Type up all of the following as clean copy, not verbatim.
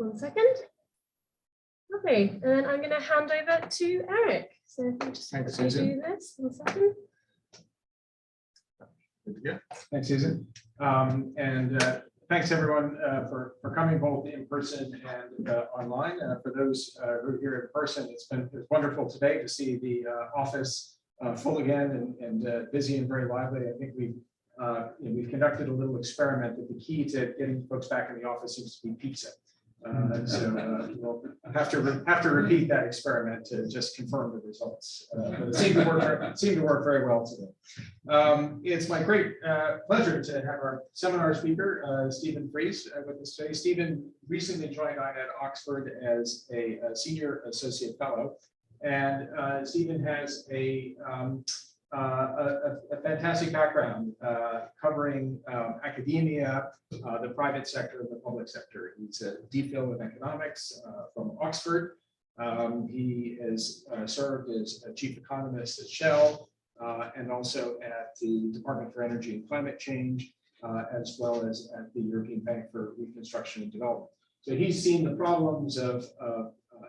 1 second. Okay, and then I'm going to hand over to Eric. So if you just Thanks, quickly Susan. do this 1 second. Good to go. Thanks, Susan. Thanks everyone for coming both in person and online. For those who are here in person, it's wonderful today to see the office full again and busy and very lively. I think we've conducted a little experiment that the key to getting folks back in the office seems to be pizza. We'll have to repeat that experiment to just confirm the results. But it seemed to work very well today. It's my great pleasure to have our seminar speaker, Stephen Fries, with us today. Stephen recently joined at Oxford as a senior associate fellow, and Stephen has a fantastic background covering academia, the private sector, and the public sector. He's a DPhil in economics from Oxford. He has served as a chief economist at Shell and also at the Department for Energy and Climate Change, as well as at the European Bank for Reconstruction and Development. So he's seen the problems of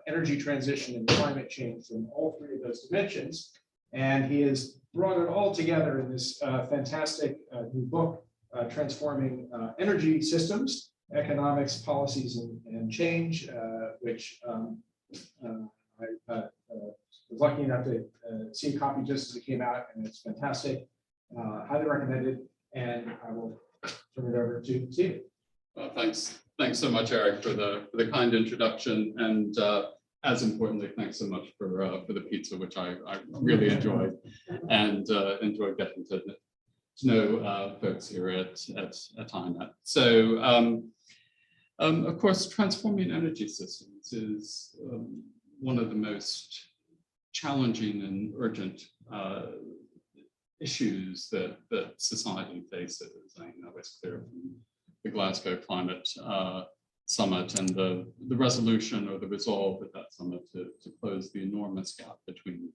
energy transition and climate change from all three of those dimensions, and he has brought it all together in this fantastic new book, Transforming Energy Systems, Economics, Policies, and Change, which I was lucky enough to see a copy just as it came out, and it's fantastic. Highly recommended, and I will turn it over to Stephen. Well, thanks so much, Eric, for the kind introduction, and as importantly, thanks so much for the pizza, which I really enjoyed, and enjoyed getting to know folks here at INET. So, of course, transforming energy systems is one of the most challenging and urgent issues that society faces. I know it's clear from the Glasgow Climate Summit and the resolution or the resolve at that summit to close the enormous gap between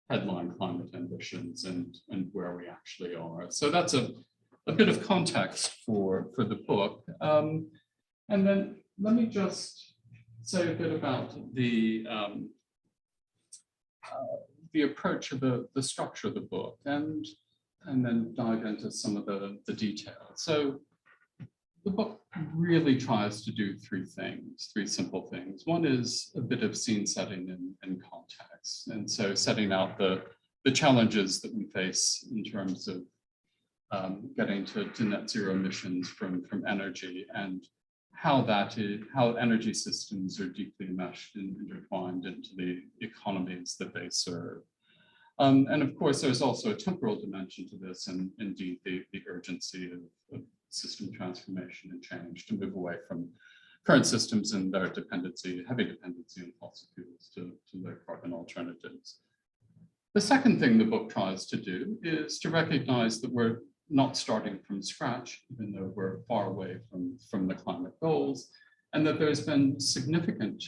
headline climate ambitions and where we actually are. So that's a bit of context for the book. And then let me just say a bit about the approach of the structure of the book, and then dive into some of the details. So the book really tries to do three simple things. One is a bit of scene setting and context. And so setting out the challenges that we face in terms of getting to net zero emissions from energy, and how energy systems are deeply meshed and intertwined into the economies that they serve. And of course, there's also a temporal dimension to this, and indeed the urgency of system transformation and change to move away from current systems and their heavy dependency on fossil fuels to low carbon alternatives. The second thing the book tries to do is to recognize that we're not starting from scratch, even though we're far away from the climate goals, and that there's been significant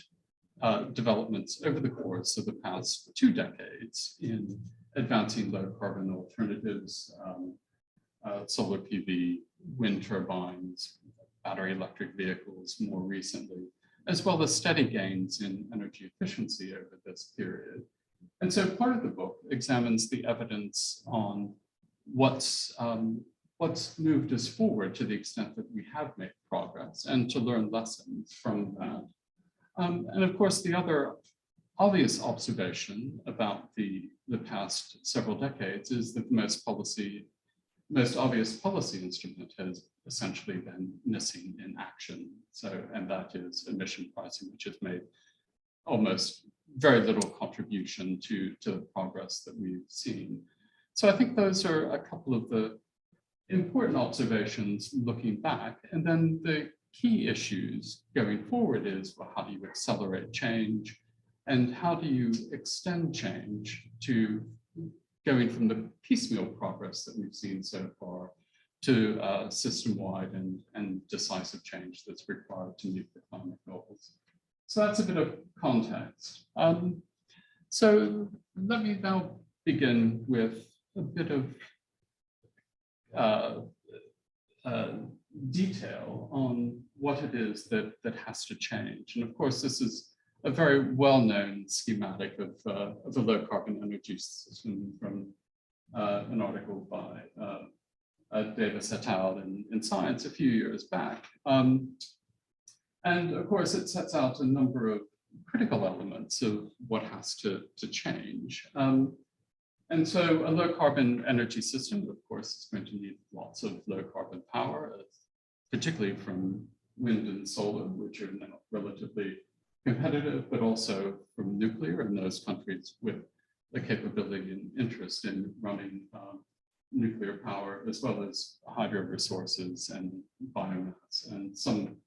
developments over the course of the past 2 decades in advancing low carbon alternatives, solar PV, wind turbines, battery electric vehicles more recently, as well as steady gains in energy efficiency over this period. And so part of the book examines the evidence on what's moved us forward to the extent that we have made progress, and to learn lessons from that. And of course, the other obvious observation about the past several decades is that the most obvious policy instrument has essentially been missing in action. So, and that is emission pricing, which has made almost very little contribution to the progress that we've seen. So I think those are a couple of the important observations looking back. And then the key issues going forward is, well, how do you accelerate change? And how do you extend change to going from the piecemeal progress that we've seen so far to system-wide and decisive change that's required to meet the climate goals? So that's a bit of context. So let me now begin with a bit of detail on what it is that has to change. And of course, this is a very well-known schematic of a low carbon energy system from an article by Davis et al. In Science a few years back. And of course, it sets out a number of critical elements of what has to change. And so a low carbon energy system, of course, is going to need lots of low carbon power, particularly from wind and solar, which are now relatively competitive, but also from nuclear in those countries with the capability and interest in running nuclear power, as well as hydro resources and biomass and some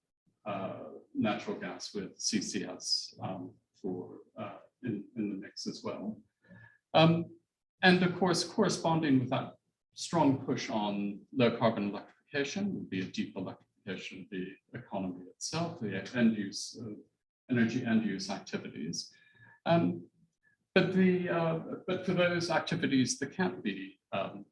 natural gas with CCS in the mix as well. And of course, corresponding with that strong push on low carbon electrification would be a deep electrification of the economy itself, the end use of energy end use activities. But for those activities that can't be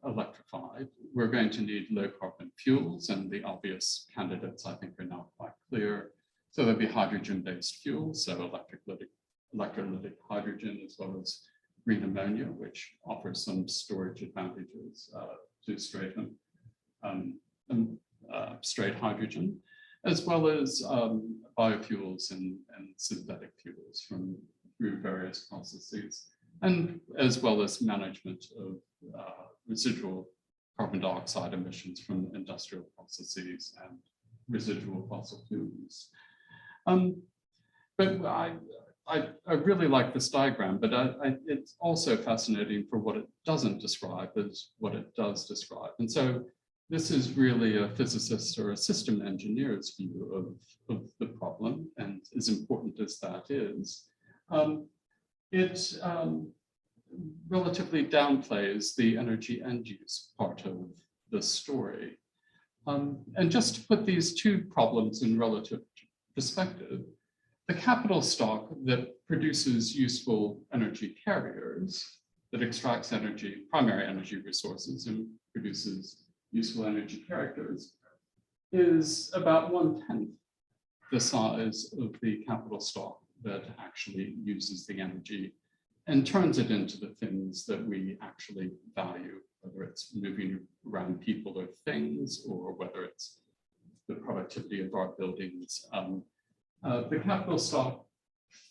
electrified, we're going to need low carbon fuels, and the obvious candidates I think are now quite clear. So there'll be hydrogen-based fuels, so electrolytic hydrogen, as well as green ammonia, which offers some storage advantages to straight hydrogen, as well as biofuels and synthetic fuels through various processes, and as well as management of residual carbon dioxide emissions from industrial processes and residual fossil fuels. But I really like this diagram, but it's also fascinating for what it doesn't describe as what it does describe. And so this is really a physicist or a system engineer's view of the problem, and as important as that is, it relatively downplays the energy end use part of the story. And just to put these two problems in relative perspective, the capital stock that produces useful energy carriers, that extracts energy, primary energy resources, and produces useful energy carriers, is about 1/10 the size of the capital stock that actually uses the energy and turns it into the things that we actually value, whether it's moving around people or things, or whether it's the productivity of our buildings. The capital stock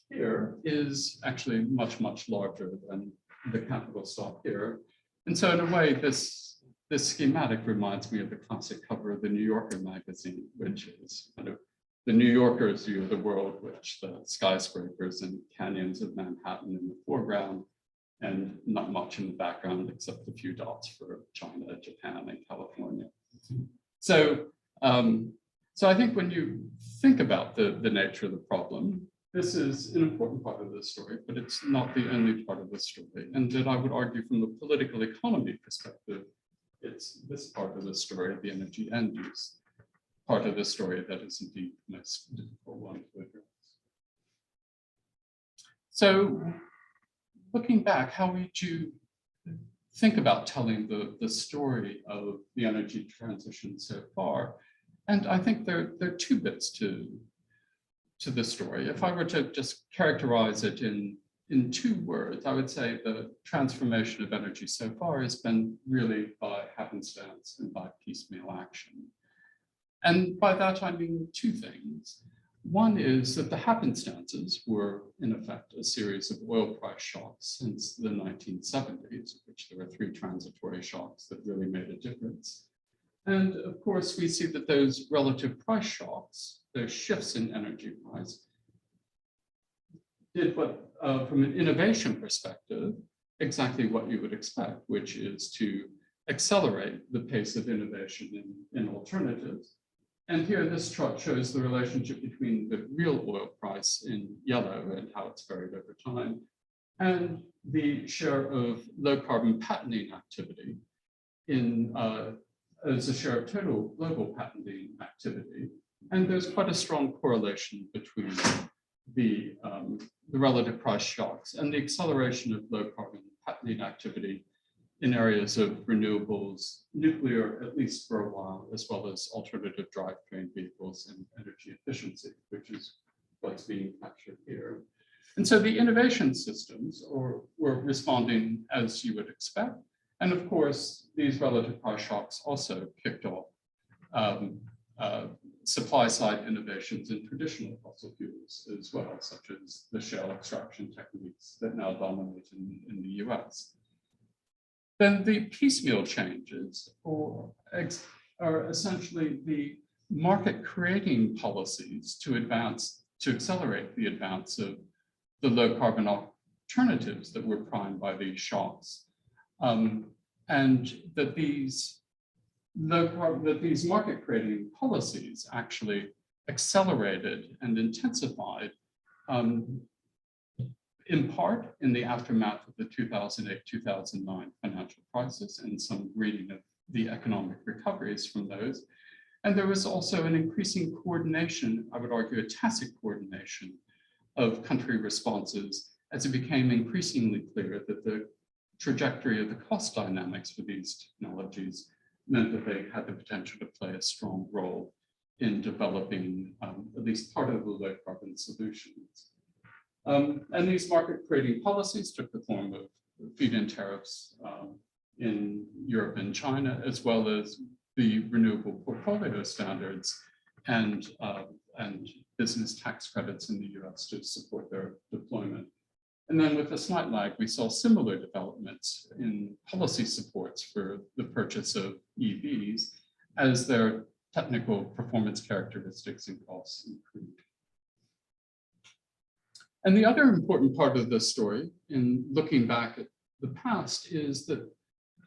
here is actually much, much larger than the capital stock here. And so in a way, this schematic reminds me of the classic cover of the New Yorker magazine, which is kind of the New Yorker's view of the world, which the skyscrapers and canyons of Manhattan in the foreground, and not much in the background except a few dots for China, Japan, and California. So, so I think when you think about the nature of the problem, this is an important part of the story, but it's not the only part of the story. And that I would argue from the political economy perspective, it's this part of the story, the energy end use part of the story, that is indeed the most difficult one to address. So looking back, how would you think about telling the story of the energy transition so far? And I think there are two bits to the story. If I were to just characterize it in two words, I would say the transformation of energy so far has been really by happenstance and by piecemeal action. And by that, I mean two things. One is that the happenstances were, in effect, a series of oil price shocks since the 1970s, which there were 3 transitory shocks that really made a difference. And of course, we see that those relative price shocks, those shifts in energy price, did what, from an innovation perspective, exactly what you would expect, which is to accelerate the pace of innovation in alternatives. And here, this chart shows the relationship between the real oil price in yellow and how it's varied over time, and the share of low carbon patenting activity as a share of total global patenting activity. And there's quite a strong correlation between the relative price shocks and the acceleration of low carbon patenting activity in areas of renewables, nuclear, at least for a while, as well as alternative drivetrain vehicles and energy efficiency, which is what's being captured here. And so the innovation systems were responding as you would expect. And of course, these relative price shocks also kicked off supply side innovations in traditional fossil fuels as well, such as the shale extraction techniques that now dominate in the US. Then the piecemeal changes are essentially the market creating policies to accelerate the advance of the low carbon alternatives that were primed by these shocks. And that these market creating policies actually accelerated and intensified in part in the aftermath of the 2008-2009 financial crisis and some reading of the economic recoveries from those. And there was also an increasing coordination, I would argue a tacit coordination of country responses as it became increasingly clear that the trajectory of the cost dynamics for these technologies meant that they had the potential to play a strong role in developing at least part of the low carbon solutions. And these market creating policies took the form of feed-in tariffs in Europe and China, as well as the renewable portfolio standards and business tax credits in the US to support their deployment. And then with a slight lag, we saw similar developments in policy supports for the purchase of EVs as their technical performance characteristics and costs improved. And the other important part of this story in looking back at the past is that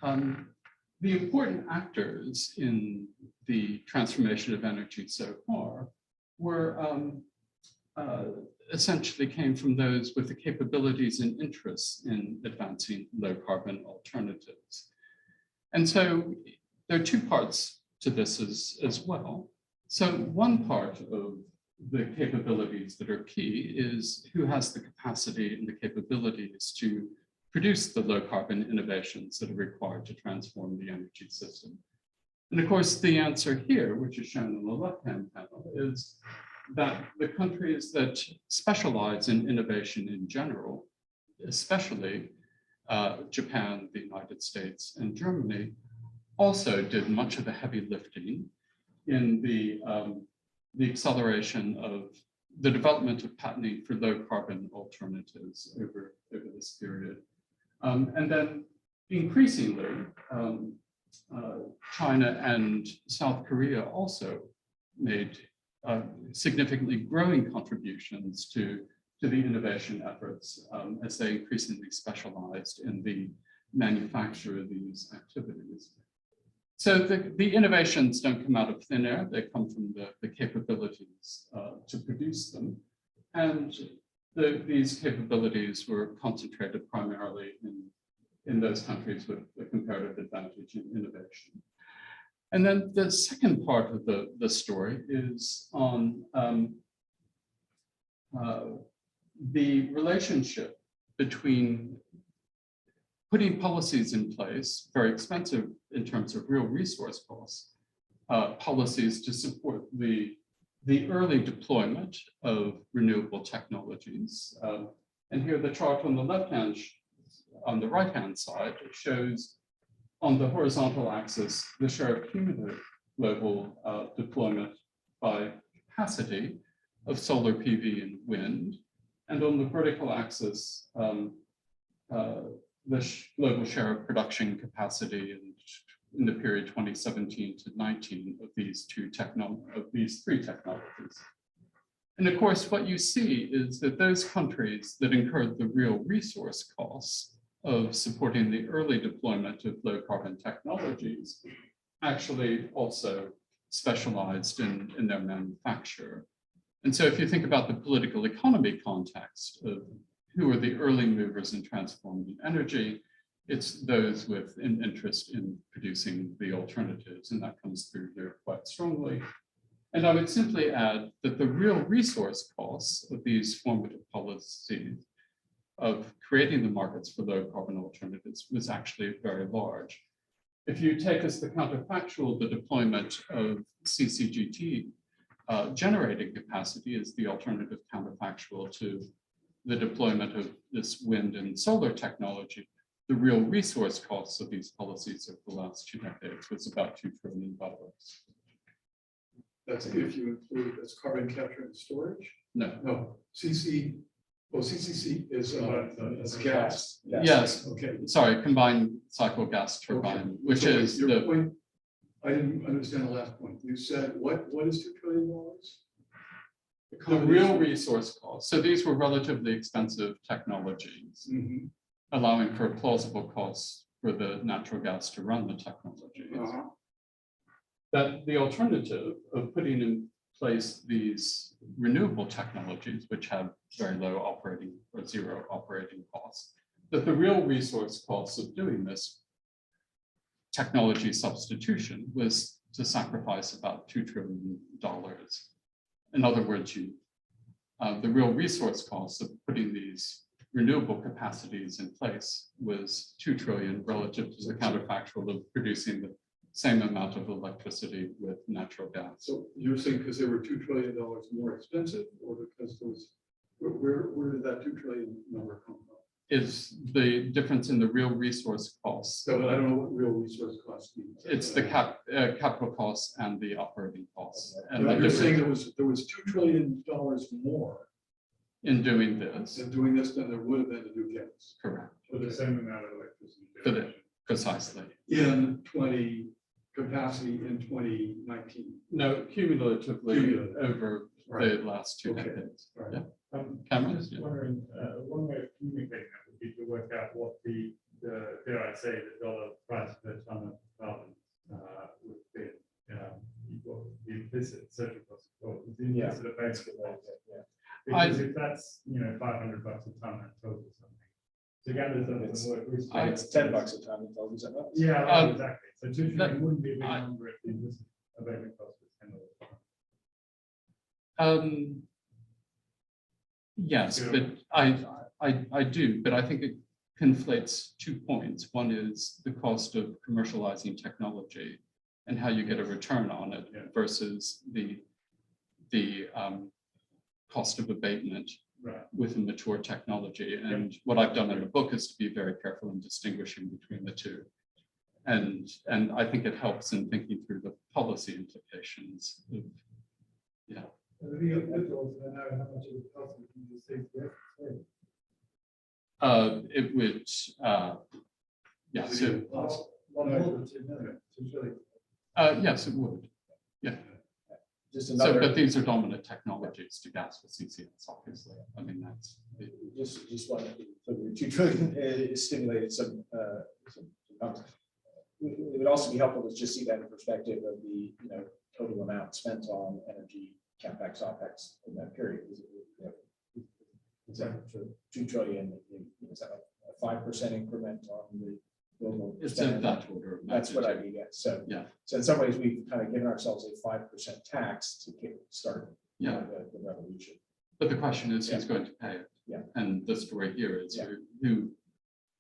the important actors in the transformation of energy so far were essentially came from those with the capabilities and interests in advancing low carbon alternatives. And so there are two parts to this as well. So one part of the capabilities that are key is who has the capacity and the capabilities to produce the low carbon innovations that are required to transform the energy system. And of course, the answer here, which is shown on the left-hand panel, is that the countries that specialize in innovation in general, especially Japan, the United States, and Germany, also did much of the heavy lifting in the acceleration of the development of patenting for low carbon alternatives over this period. And then increasingly, China and South Korea also made significantly growing contributions to the innovation efforts as they increasingly specialized in the manufacture of these activities. So the innovations don't come out of thin air, they come from the capabilities to produce them. And these capabilities were concentrated primarily in those countries with a comparative advantage in innovation. And then the second part of the story is on the relationship between putting policies in place, very expensive in terms of real resource costs, policies to support the early deployment of renewable technologies. And here the chart on the right-hand side shows on the horizontal axis, the share of cumulative global deployment by capacity of solar PV and wind. And on the vertical axis, the global share of production capacity in the period 2017 to 19 of these three technologies. And of course, what you see is that those countries that incurred the real resource costs of supporting the early deployment of low carbon technologies actually also specialized in their manufacture. And so if you think about the political economy context of who are the early movers in transforming energy, it's those with an interest in producing the alternatives, and that comes through here quite strongly. And I would simply add that the real resource costs of these formative policies of creating the markets for low carbon alternatives was actually very large. If you take as the counterfactual the deployment of CCGT generating capacity is the alternative counterfactual to the deployment of this wind and solar technology, the real resource costs of these policies of the last 2 decades was about $2 trillion. That's if you include, that's carbon capture and storage? No. No, CCC is gas. Yes. Okay. Sorry, combined cycle gas turbine, Okay. which So is your the point, I didn't understand the last point. You said, what is $2 trillion? the real resource cost. So these were relatively expensive technologies, Mhm. allowing for plausible costs for the natural gas to run the technology. Uh-huh. That the alternative of putting in place these renewable technologies, which have very low operating or zero operating costs, that the real resource costs of doing this technology substitution was to sacrifice about $2 trillion. In other words, the real resource costs of putting these renewable capacities in place was $2 trillion relative to the counterfactual of producing the same amount of electricity with natural gas. So you're saying because they were $2 trillion more expensive, or because those, where did that $2 trillion number come from? Is the difference in the real resource costs. So I don't know what real resource costs means. It's the capital costs and the operating costs. And But the I'm just saying difference there was $2 trillion more in doing this, in doing this than there would have been to do gas. correct, For the same amount of electricity. For the- generation. precisely. In capacity in 2019. No, cumulatively Cumulative. over Right. the last 2 Okay. decades. Right. Yeah. I'm Cameron? just Yeah. wondering, one way of communicating that would be to work out what the dare I say, the dollar price per ton of carbon would be, what the implicit social cost, or the implicit effects of that. Because if that's, $500 a ton, that tells you something. To gather some work. It's $10 a ton. It tells you something else. Yeah, right, exactly. So $2 that- trillion wouldn't be a big I- number if the implicit abatement cost was $10 a ton. Yes, Yeah. but I do, but I think it conflates 2 points. One is the cost of commercializing technology and how you get a return on it Yeah. versus the cost of abatement Right. with a mature technology. And what I've done in the book is to be very careful in distinguishing between the two. And I think it helps in thinking through the policy implications of, yeah. It would, yeah, so, yes, it would. Yeah. Just So, another, but these are dominant technologies to gas with CCS, obviously. I mean, that's, just one, the $2 trillion is stimulated some. It would also be helpful to just see that in perspective of the, total amount spent on energy, CapEx, OpEx in that period. Is that for $2 trillion, is that a 5% increment on the global it's spend? in that order. of That's what I magnitude. mean, yeah. So, Yeah. so in some ways, we've kind of given ourselves a 5% tax to start Yeah. the revolution. But the question is, who's going to pay it? Yeah. And the story here is Yeah.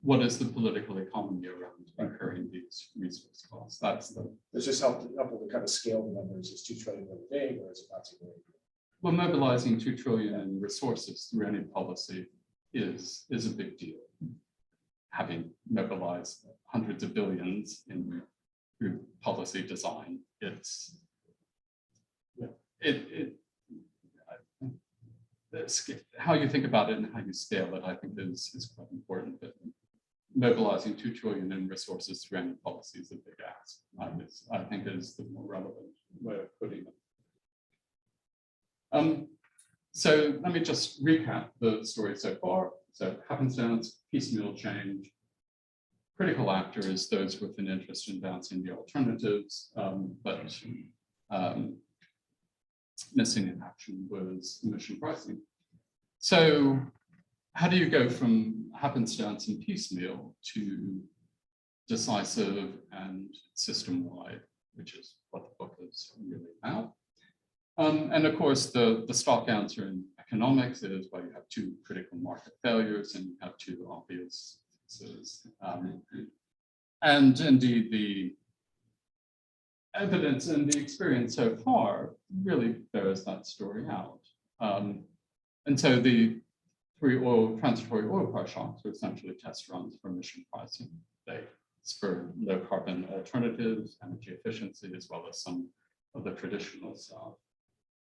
what is the political economy around incurring these resource costs? That's the, It's just helpful to kind of scale the numbers. Is $2 trillion really big, or is it not too big? well, mobilizing $2 trillion in resources through any policy is a big deal. Having mobilized hundreds of billions through policy design, it's, how you think about it and how you scale it, I think is quite important. But mobilizing $2 trillion in resources through any policy is a big ask. I think is the more relevant way of putting it. So let me just recap the story so far. So happenstance, piecemeal change, critical actors, those with an interest in advancing the alternatives, but missing in action was emission pricing. So how do you go from happenstance and piecemeal to decisive and system-wide, which is what the book is really about? And of course, the stock answer in economics is, well, you have two critical market failures and you have two obvious fixes. And indeed, the evidence and the experience so far really bears that story out. And so the three transitory oil price shocks are essentially test runs for emission pricing. It's for low carbon alternatives, energy efficiency, as well as some of the traditional stuff.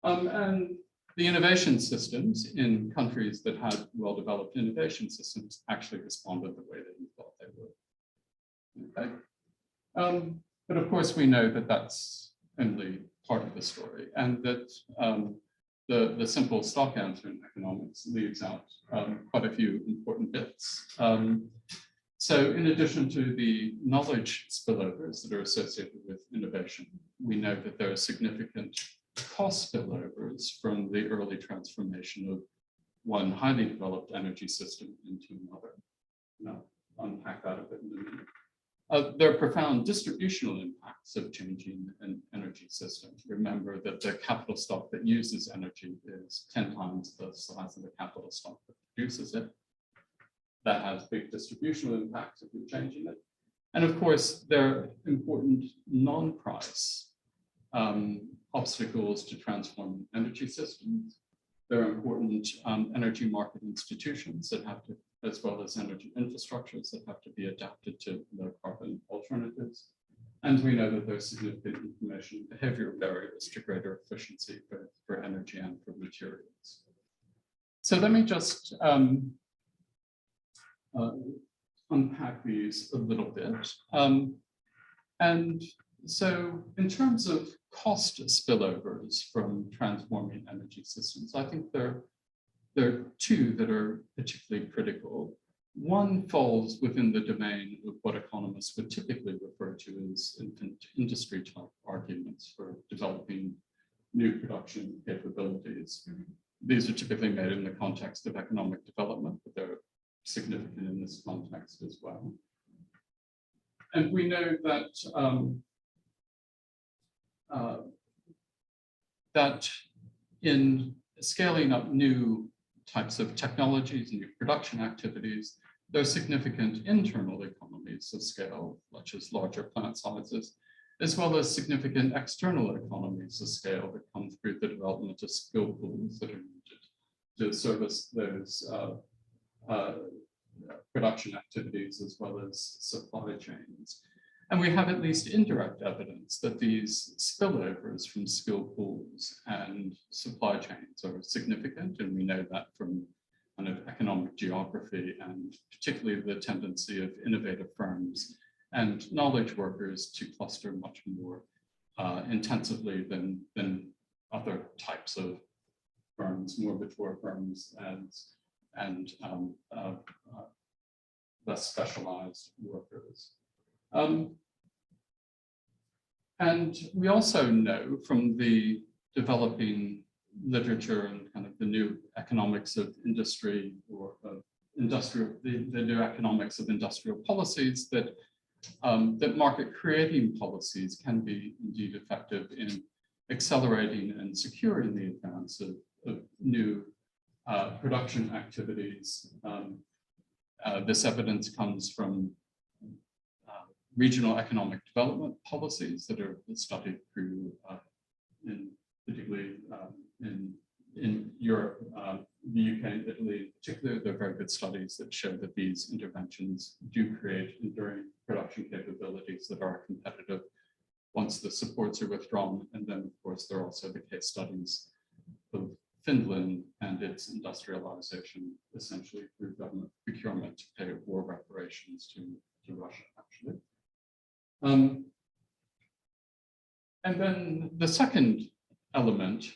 And the innovation systems in countries that had well-developed innovation systems actually responded the way that you thought they would. Okay. But of course, we know that that's only part of the story, and that the simple stock answer in economics leaves out quite a few important bits. So in addition to the knowledge spillovers that are associated with innovation, we know that there are significant cost spillovers from the early transformation of one highly developed energy system into another. Now, unpack that a bit in a minute. There are profound distributional impacts of changing an energy system. Remember that the capital stock that uses energy is 10 times the size of the capital stock that produces it. That has big distributional impacts if you're changing it. And of course, there are important non-price obstacles to transforming energy systems. There are important energy market institutions that have to, as well as energy infrastructures that have to be adapted to low carbon alternatives. And we know that there's significant information and behavioral barriers to greater efficiency for energy and for materials. So let me just unpack these a little bit. And so in terms of cost spillovers from transforming energy systems, I think there are two that are particularly critical. One falls within the domain of what economists would typically refer to as infant industry type arguments for developing new production capabilities. These are typically made in the context of economic development, but they're significant in this context as well. And we know that that in scaling up new types of technologies, new production activities, there are significant internal economies of scale, such as larger plant sizes, as well as significant external economies of scale that come through the development of skill pools that are needed to service those production activities as well as supply chains. And we have at least indirect evidence that these spillovers from skill pools and supply chains are significant. And we know that from kind of economic geography and particularly the tendency of innovative firms and knowledge workers to cluster much more intensively than other types of firms, more mature firms and less specialized workers. And we also know from the developing literature and kind of the new economics of industry or of industrial, the new economics of industrial policies that that market creating policies can be indeed effective in accelerating and securing the advance of new production activities. This evidence comes from regional economic development policies that are studied through, particularly in Europe, the UK and Italy in particular. There are very good studies that show that these interventions do create enduring production capabilities that are competitive once the supports are withdrawn. And then, of course, there are also the case studies of Finland and its industrialization, essentially through government procurement to pay war reparations to Russia, actually. And then the second element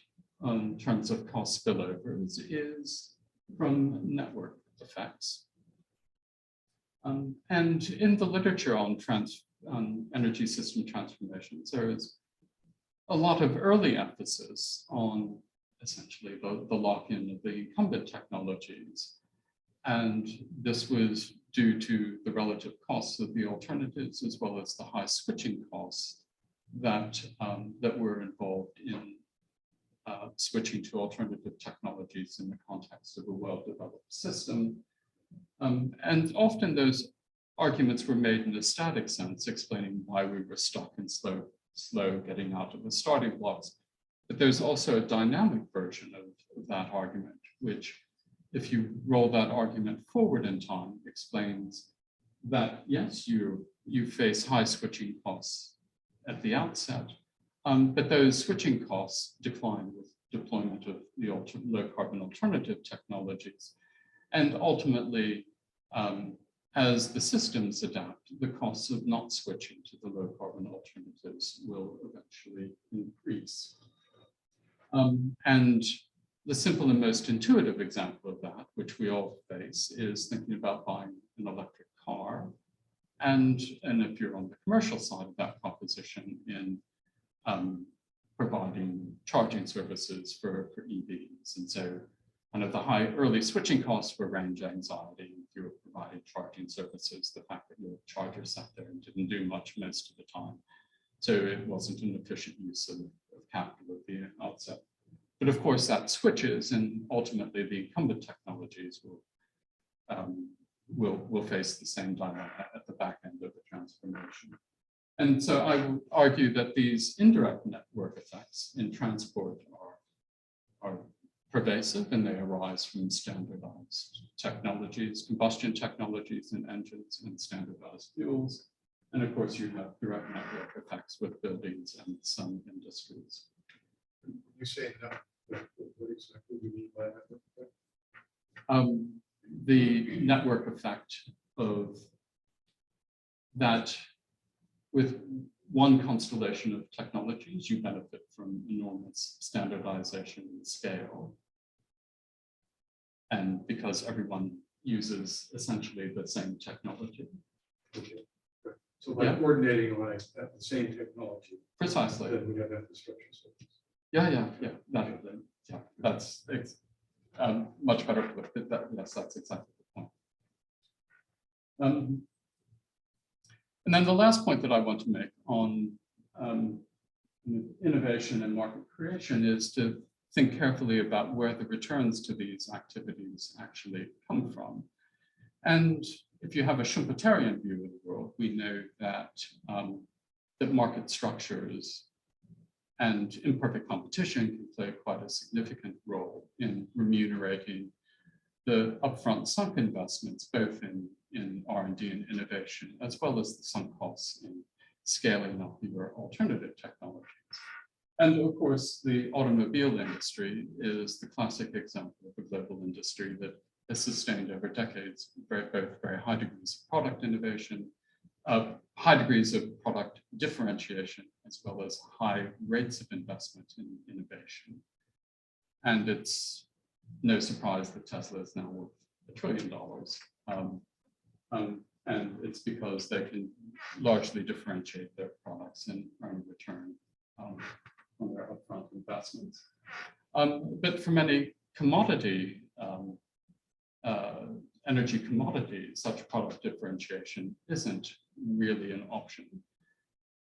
in terms of cost spillovers is from network effects. And in the literature on energy system transformations, there is a lot of early emphasis on essentially the lock-in of the incumbent technologies. And this was due to the relative costs of the alternatives, as well as the high switching costs that, that were involved in switching to alternative technologies in the context of a well-developed system. And often those arguments were made in a static sense, explaining why we were stuck and slow getting out of the starting blocks. But there's also a dynamic version of that argument, which, if you roll that argument forward in time, explains that, yes, you face high switching costs at the outset, but those switching costs decline with deployment of the low carbon alternative technologies. And ultimately, as the systems adapt, the costs of not switching to the low carbon alternatives will eventually increase. And the simple and most intuitive example of that, which we all face, is thinking about buying an electric car. And if you're on the commercial side of that proposition in providing charging services for EVs. And so one of the high early switching costs were range anxiety. If you were providing charging services, the fact that your charger sat there and didn't do much most of the time. So it wasn't an efficient use of capital at the outset. But of course that switches, and ultimately the incumbent technologies will face the same dilemma at the back end of the transformation. And so I would argue that these indirect network effects in transport are pervasive, and they arise from standardized technologies, combustion technologies in engines and standardized fuels. And of course, you have direct network effects with buildings and some industries. You say that, what exactly do you mean by that? The network effect of that, with one constellation of technologies, you benefit from enormous standardization and scale. And because everyone uses essentially the same technology. Okay. So by coordinating on the same technology. Precisely. Then we have infrastructure. Yeah, that's much better put. Yes, that's exactly the point. And then the last point that I want to make on innovation and market creation is to think carefully about where the returns to these activities actually come from. And if you have a Schumpeterian view of the world, we know that, that market structures and imperfect competition can play quite a significant role in remunerating the upfront sunk investments, both in R&D and innovation, as well as the sunk costs in scaling up your alternative technologies. And of course, the automobile industry is the classic example of a global industry that has sustained over decades both very high degrees of product innovation, high degrees of product differentiation, as well as high rates of investment in innovation. And it's no surprise that Tesla is now worth $1 trillion. And it's because they can largely differentiate their products and earn a return on their upfront investments. But for many commodity, energy commodities, such product differentiation isn't really an option.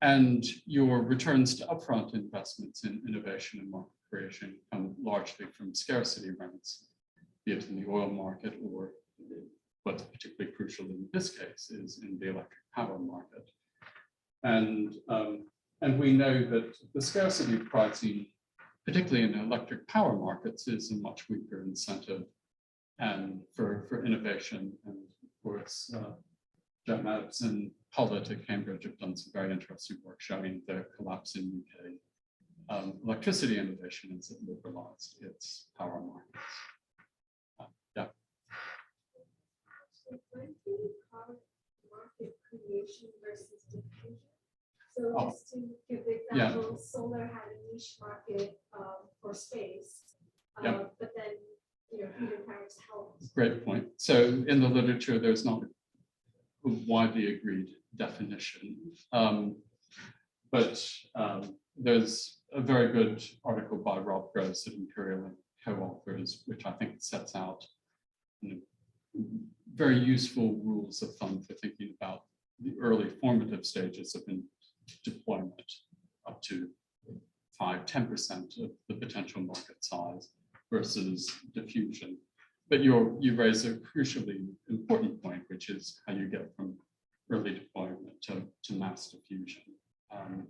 And your returns to upfront investments in innovation and market creation come largely from scarcity rents, be it in the oil market or what's particularly crucial in this case is in the electric power market. And we know that the scarcity pricing, particularly in electric power markets, is a much weaker incentive and for innovation. And of course, Jeff Mabbs and Pollitt at Cambridge have done some very interesting work showing the collapse in UK electricity innovation as it liberalized its power markets. Yeah. So market creation versus diffusion. So just to give the example, solar had a niche market for space, but then feed-in tariffs helped. Great point. So in the literature, there's not a widely agreed definition, but there's a very good article by Rob Gross at Imperial and co-authors, which I think sets out very useful rules of thumb for thinking about the early formative stages of deployment up to 5–10% of the potential market size versus diffusion. But you raise a crucially important point, which is how you get from early deployment to mass diffusion. And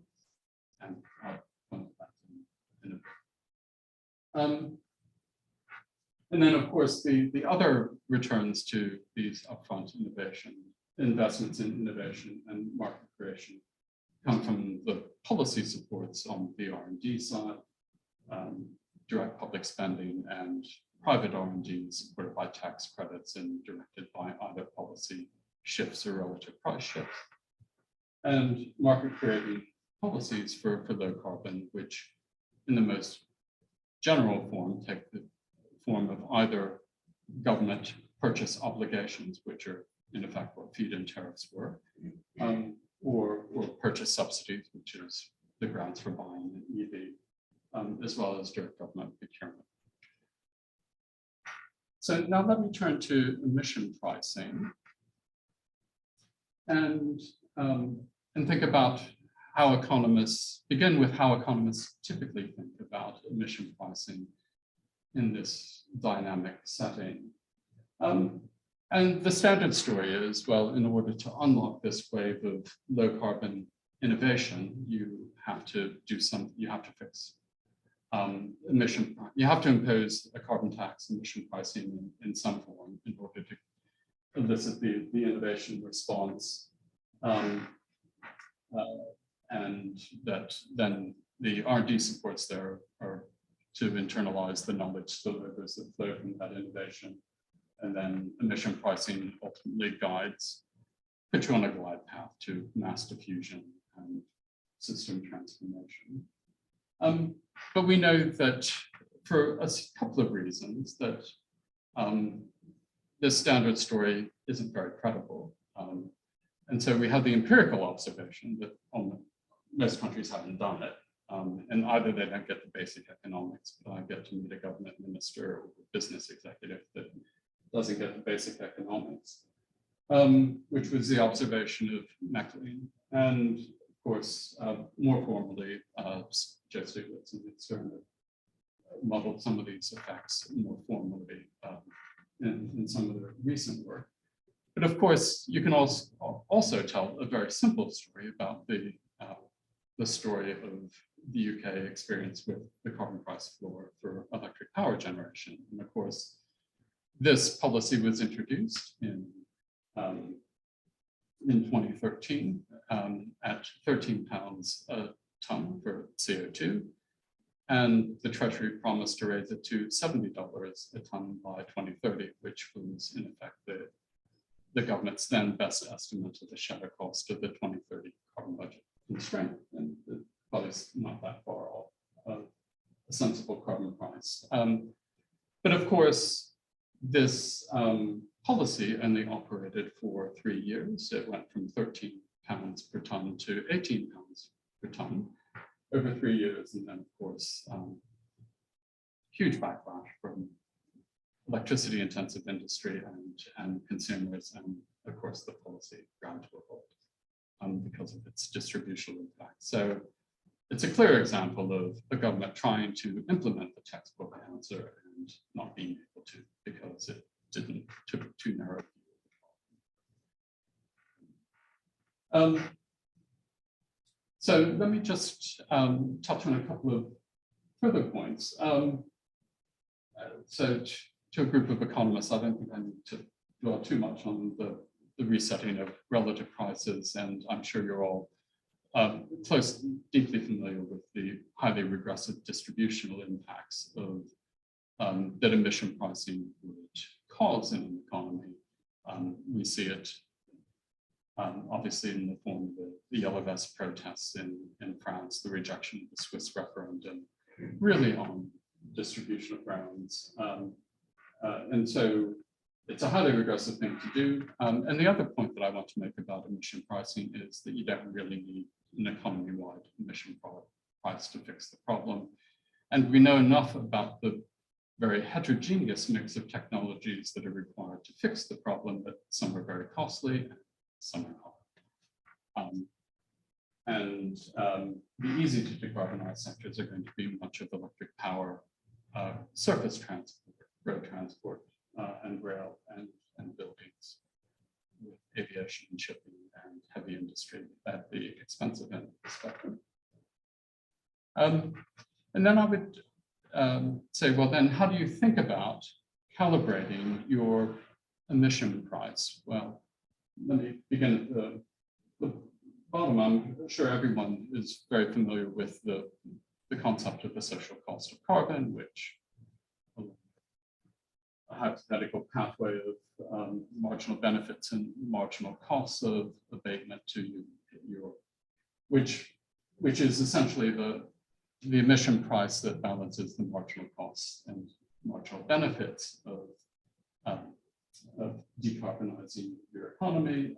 I'll come to that in a bit. And then, of course, the other returns to these upfront investments in innovation and market creation come from the policy supports on the R&D side, direct public spending, and private R&D supported by tax credits and directed by either policy shifts or relative price shifts, and market creating policies for low carbon, which in the most general form take the form of either government purchase obligations, which are in effect what feed-in tariffs were, or purchase subsidies, which is the grants for buying an EV, as well as direct government procurement. So now let me turn to emission pricing and think about how economists typically think about emission pricing in this dynamic setting. And the standard story is, well, in order to unlock this wave of low carbon innovation, you have to fix you have to impose a carbon tax, emission pricing in some form in order to elicit the innovation response. And that then the R&D supports there are to internalize the knowledge delivers that flow from that innovation. And then emission pricing ultimately puts you on a glide path to mass diffusion and system transformation. But we know that for a couple of reasons that this standard story isn't very credible. And so we have the empirical observation that most countries haven't done it. And either they don't get the basic economics, but I get to meet a government minister or a business executive that doesn't get the basic economics, which was the observation of Maclean. And of course, more formally, Joe Stiglitz and Stern modeled some of these effects more formally in some of their recent work. But of course, you can also tell a very simple story about the story of the UK experience with the carbon price floor for electric power generation. And of course, this policy was introduced in 2013 at £13 a ton for CO2. And the Treasury promised to raise it to $70 a ton by 2030, which was in effect the government's then best estimate of the shadow cost of the 2030 carbon budget constraint. And it's probably not that far off a sensible carbon price. But of course, this policy only operated for 3 years. It went from £13 per ton to £18 per ton over 3 years. And then, of course, huge backlash from electricity intensive industry and consumers. And of course, the policy ground to a halt because of its distributional impact. So it's a clear example of a government trying to implement the textbook answer and not being able to because it took a too narrow view. So let me just touch on a couple of further points. So to a group of economists, I don't think I need to dwell too much on the resetting of relative prices, and I'm sure you're all deeply familiar with the highly regressive distributional impacts of that emission pricing would cause in an economy. We see it obviously in the form of the Yellow Vest protests in France, the rejection of the Swiss referendum, really on distributional grounds. And so it's a highly regressive thing to do. And the other point that I want to make about emission pricing is that you don't really need an economy-wide emission price to fix the problem. And we know enough about the very heterogeneous mix of technologies that are required to fix the problem, but some are very costly, some are not. And the easy to decarbonize sectors are going to be much of electric power, surface transport, road transport, and rail and buildings, with aviation and shipping and heavy industry at the expensive end of the spectrum. And then I would say, well, then how do you think about calibrating your emission price? Well, let me begin at the bottom. I'm sure everyone is very familiar with the concept of the social cost of carbon, which a hypothetical pathway of marginal benefits and marginal costs of abatement to your, which is essentially the emission price that balances the marginal costs and marginal benefits of decarbonizing your economy.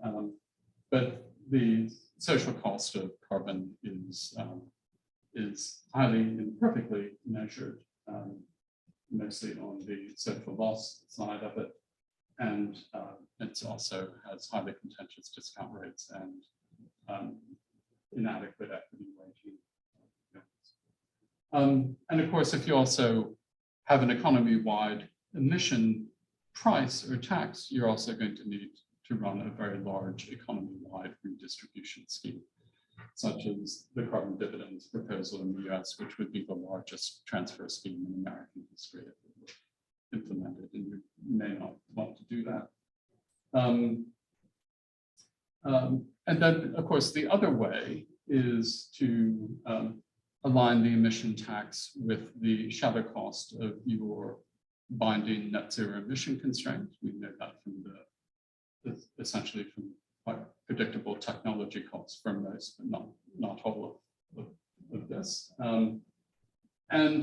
But the social cost of carbon is highly imperfectly measured, mostly on the social loss side of it. And it also has highly contentious discount rates and inadequate equity weighting. And of course, if you also have an economy-wide emission price or tax, you're also going to need to run a very large economy-wide redistribution scheme, such as the carbon dividends proposal in the US, which would be the largest transfer scheme in American history if it were implemented, and you may not want to do that. And then, of course, the other way is to align the emission tax with the shadow cost of your binding net zero emission constraint. We know that from essentially from quite predictable technology costs for most, but not all of this. And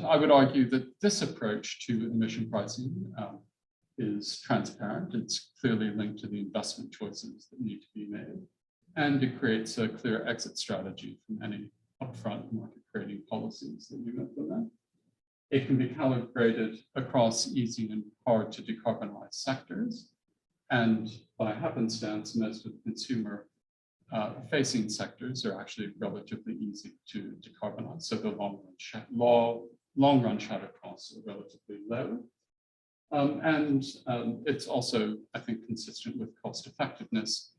I would argue that this approach to emission pricing is transparent. It's clearly linked to the investment choices that need to be made. And it creates a clear exit strategy from any upfront market creating policies that you implement. It can be calibrated across easy and hard to decarbonize sectors. And by happenstance, most of the consumer facing sectors are actually relatively easy to decarbonize. So the long run shadow costs are relatively low. And it's also, I think, consistent with cost effectiveness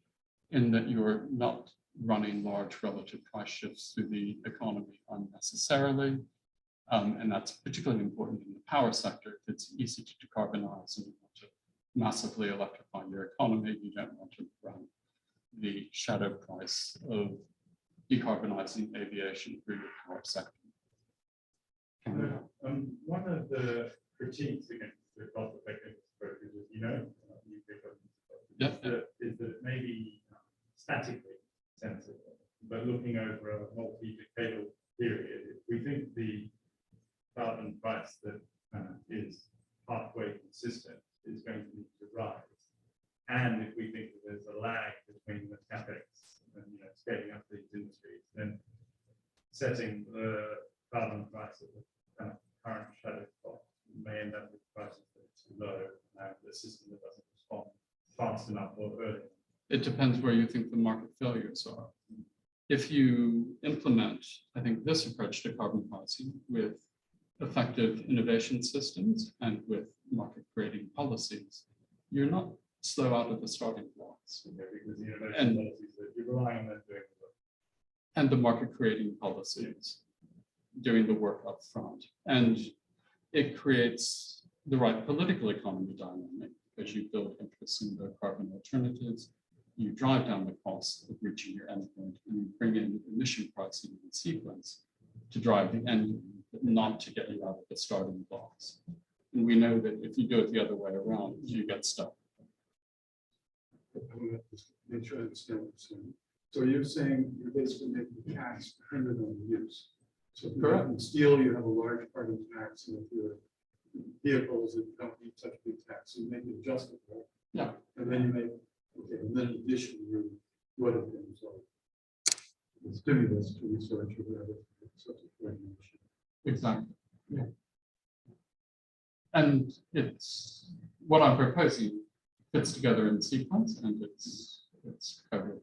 in that you're not running large relative price shifts through the economy unnecessarily. And that's particularly important in the power sector. If it's easy to decarbonize and you want to massively electrify your economy, you don't want to run the shadow price of decarbonizing aviation through your power sector. One of the critiques against the cost effective approach is, you know, is that it may be statically sensible, but looking over a multi-decadal period, if we think the carbon price that is halfway consistent is going to need to rise, and if we think that there's a lag between the capex and scaling up these industries, then setting the carbon price at the current shadow cost may end up with prices that are too low, and the system that doesn't respond fast enough or early. It depends where you think the market failures are. If you implement, I think, this approach to carbon pricing with effective innovation systems and with market creating policies, you're not slow out of the starting blocks. Okay, because the innovation policies that you're relying on them doing the work. And the market creating policies doing the work up front. And it creates the right political economy dynamic because you build interest in the carbon alternatives, you drive down the cost of reaching your endpoint, and you bring in emission pricing in sequence to drive the end, but not to get you out of the starting blocks. And we know that if you do it the other way around, you get stuck. I want to just make sure I understand what you're saying. So you're saying you're basically making the tax dependent on the use. So if you're in steel, you have a large part of the tax, and if you're vehicles that don't need such big tax, you make it adjustable. Yeah. And then you make, okay, and then in addition, you do other things like stimulus to research or whatever, such as regulation. Exactly. Yeah. And it's what I'm proposing fits together in sequence, and it's covered.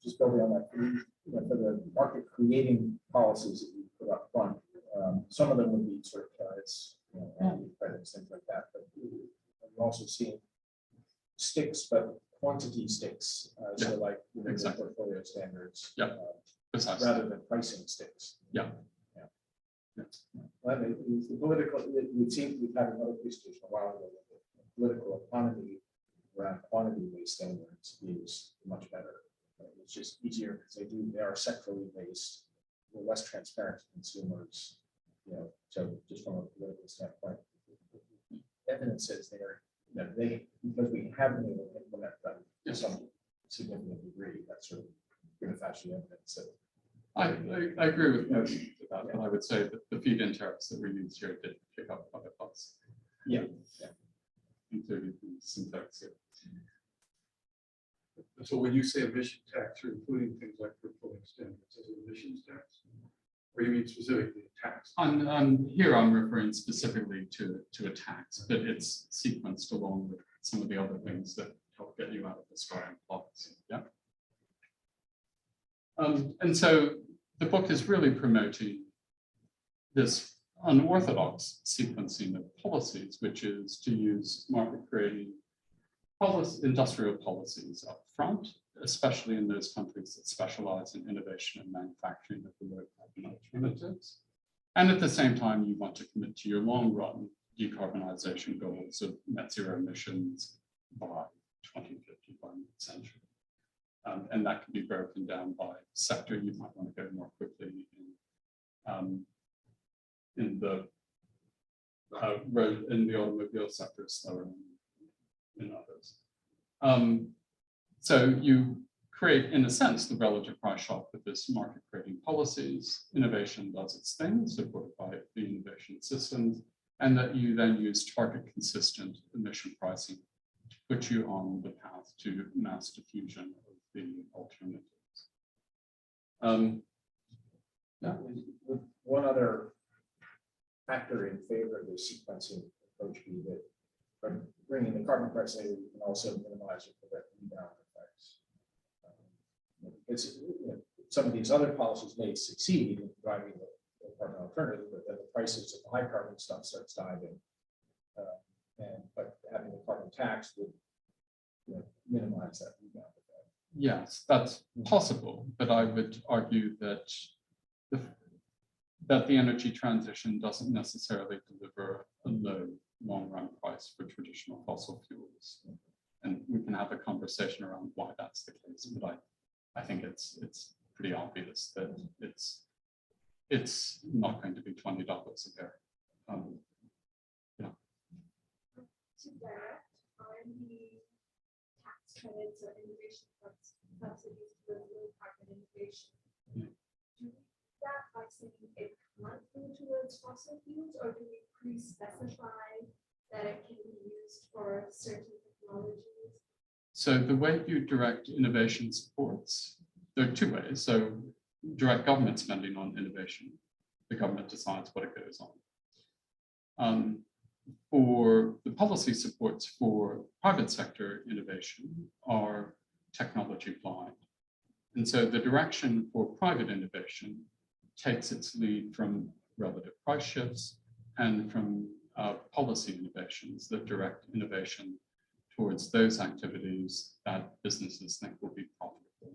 just building on that, for the market creating policies that you put up front, some of them would be sort of carrots, credits, things like that. But we've also seen sticks, but quantity sticks. So like exactly. portfolio standards, Precisely. rather than pricing sticks. Yeah. Well, the political, we've had another presentation a while ago. The political economy around quantity-based standards is much better. It's just easier because they are sectorally based. They're less transparent to consumers. So just from a political standpoint, evidence says because we have been able to implement them to some significant degree. That's sort of good fashion evidence that. I agree with most of that, but I would say that the feed-in tariffs that we used here did pick up other costs. Yeah. Including synthetic CO2. So when you say emission tax, you're including things like portfolio standards as an emissions tax? Or you mean specifically a tax? Here I'm referring specifically to a tax, but it's sequenced along with some of the other things that help get you out of the scarring plots. Yeah. And so the book is really promoting this unorthodox sequencing of policies, which is to use market creating industrial policies up front, especially in those countries that specialize in innovation and manufacturing of the low carbon alternatives. And at the same time, you want to commit to your long run decarbonization goals of net zero emissions by 2050, by mid-century. And that can be broken down by sector. You might want to go more quickly in the automobile sector, slower in others. So you create, in a sense, the relative price shock with this market creating policies. Innovation does its thing, supported by the innovation systems, and that you then use target consistent emission pricing to put you on the path to mass diffusion of the alternatives. With one other factor in favor of the sequencing approach be that from bringing the carbon price in, you can also minimize or prevent rebound effects. Some of these other policies may succeed in driving the carbon alternative, but then the prices of the high carbon stuff starts diving. But having a carbon tax would minimize that rebound effect. Yes, that's possible, but I would argue that the energy transition doesn't necessarily deliver a low long-run price for traditional fossil fuels. And we can have a conversation around why that's the case, but I think it's pretty obvious that it's not going to be $20 a barrel. To direct R&D tax credits or innovation subsidies for low carbon innovation. Do we do that by saying it can't go towards fossil fuels, or do we pre-specify that it can be used for certain technologies? So the way you direct innovation supports, there are two ways. So direct government spending on innovation, the government decides what it goes on. For the policy supports for private sector innovation are technology blind. And so the direction for private innovation takes its lead from relative price shifts and from policy innovations that direct innovation towards those activities that businesses think will be profitable.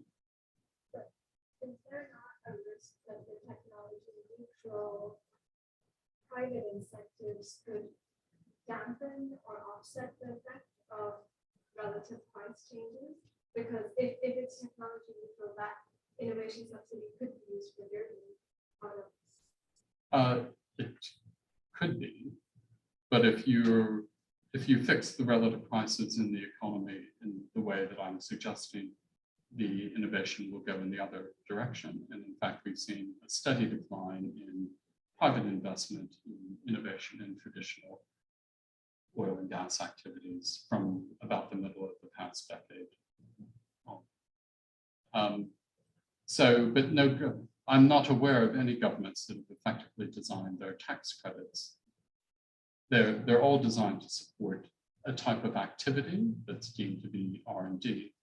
Is there not a risk that the technology neutral private incentives could dampen or offset the effect of relative price changes? Because if it's technology neutral, that innovation subsidy could be used for their products. It could be, but if you fix the relative prices in the economy in the way that I'm suggesting, the innovation will go in the other direction. And in fact, we've seen a steady decline in private investment in innovation in traditional oil and gas activities from about the middle of the past decade. But no, I'm not aware of any governments that have effectively designed their tax credits. They're all designed to support a type of activity that's deemed to be R&D.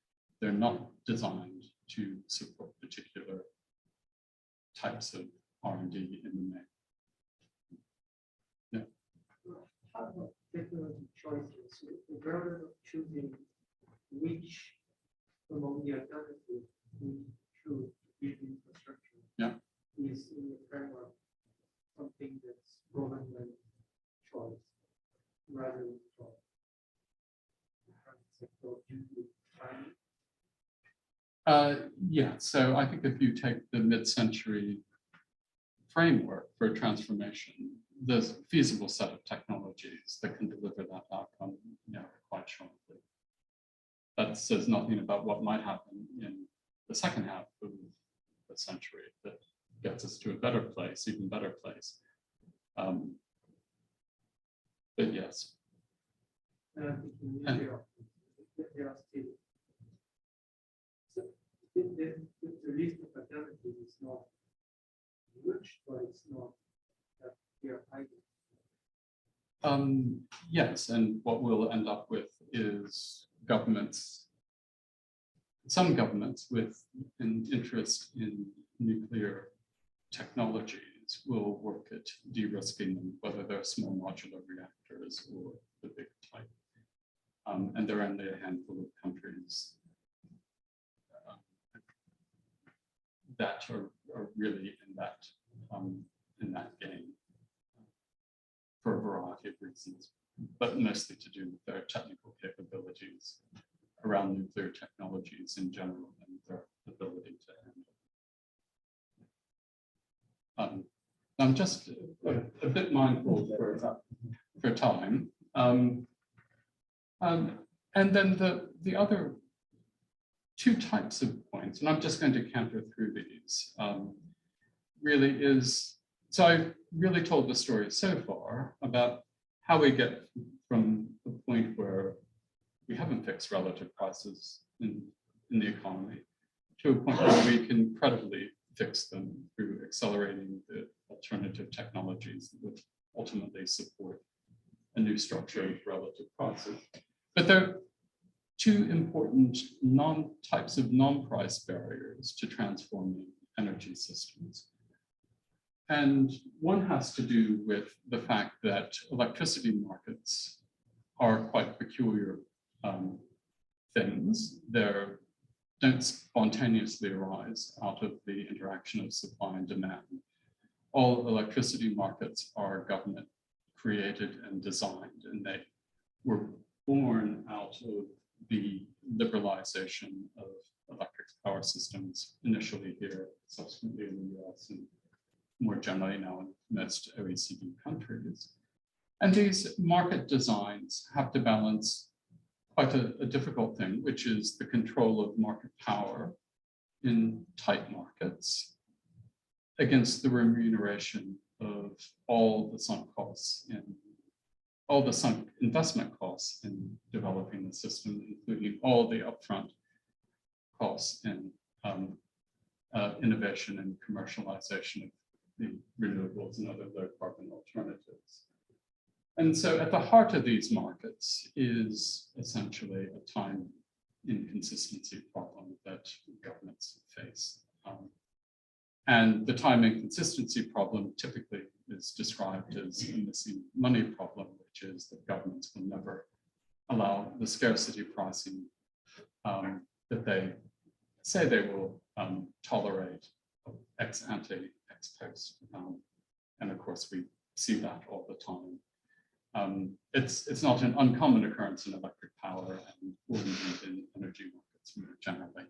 They're not designed to support particular types of R&D in the main. How about technology choices, regardless of choosing which among the alternatives we choose to build infrastructure? Yeah. Is in the framework something that's government choice rather than choice. Yeah, so I think if you take the mid-century framework for transformation, there's a feasible set of technologies that can deliver that outcome, quite shortly. That says nothing about what might happen in the second half of the century that gets us to a better place, even better place. But yes. And I'm thinking there are still. So the list of alternatives is not huge, but it's not that clear either. Yes, and what we'll end up with is some governments with an interest in nuclear technologies will work at de-risking them, whether they're small modular reactors or the big type. And there are only a handful of countries that are really in that game for a variety of reasons, but mostly to do with their technical capabilities around nuclear technologies in general and their ability to handle. I'm just a bit mindful for time. And then the other two types of points, and I'm just going to canter through these, really is, so I've really told the story so far about how we get from the point where we haven't fixed relative prices in the economy to a point where we can credibly fix them through accelerating the alternative technologies that would ultimately support a new structure of relative prices. But there are two important types of non-price barriers to transforming energy systems. And one has to do with the fact that electricity markets are quite peculiar things. They don't spontaneously arise out of the interaction of supply and demand. All electricity markets are government created and designed, and they were born out of the liberalization of electric power systems, initially here, subsequently in the US, and more generally now in most OECD countries. And these market designs have to balance quite a difficult thing, which is the control of market power in tight markets against the remuneration of all the sunk costs and all the sunk investment costs in developing the system, including all the upfront costs in innovation and commercialization of the renewables and other low carbon alternatives. And so at the heart of these markets is essentially a time inconsistency problem that governments face. And the time inconsistency problem typically is described as a missing money problem, which is that governments will never allow the scarcity pricing that they say they will tolerate ex ante, ex post. And of course, we see that all the time. It's not an uncommon occurrence in electric power and indeed in energy markets more generally.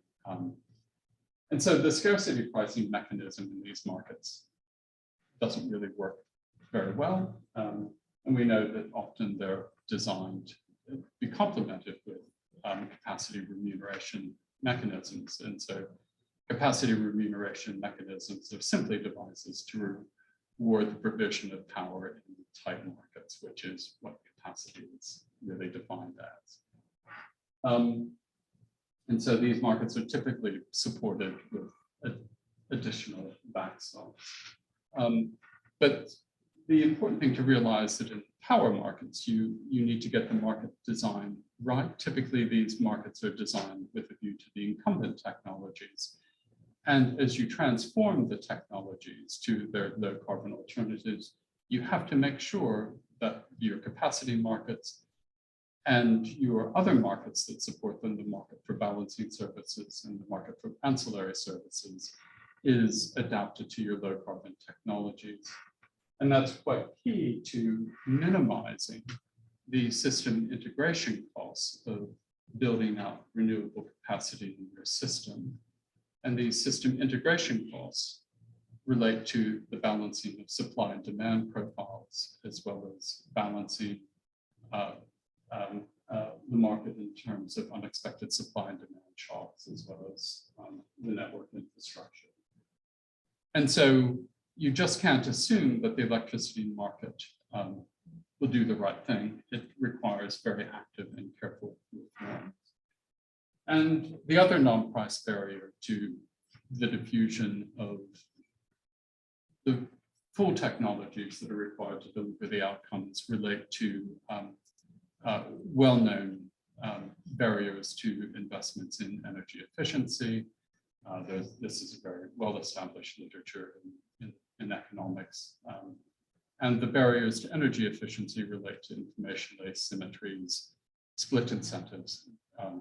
And so the scarcity pricing mechanism in these markets doesn't really work very well. And we know that often they're designed to be complemented with capacity remuneration mechanisms. And so capacity remuneration mechanisms are simply devices to reward the provision of power in tight markets, which is what capacity is really defined as. And so these markets are typically supported with additional backstops. But the important thing to realize that in power markets, you need to get the market design right. Typically, these markets are designed with a view to the incumbent technologies. And as you transform the technologies to their low carbon alternatives, you have to make sure that your capacity markets and your other markets that support them, the market for balancing services and the market for ancillary services, is adapted to your low carbon technologies. And that's quite key to minimizing the system integration costs of building out renewable capacity in your system. And these system integration costs relate to the balancing of supply and demand profiles, as well as balancing the market in terms of unexpected supply and demand shocks, as well as the network infrastructure. And so you just can't assume that the electricity market will do the right thing. It requires very active and careful reforms. And the other non-price barrier to the diffusion of the full technologies that are required to deliver the outcomes relate to well-known barriers to investments in energy efficiency. This is a very well-established literature in economics. And the barriers to energy efficiency relate to information asymmetries, split incentives,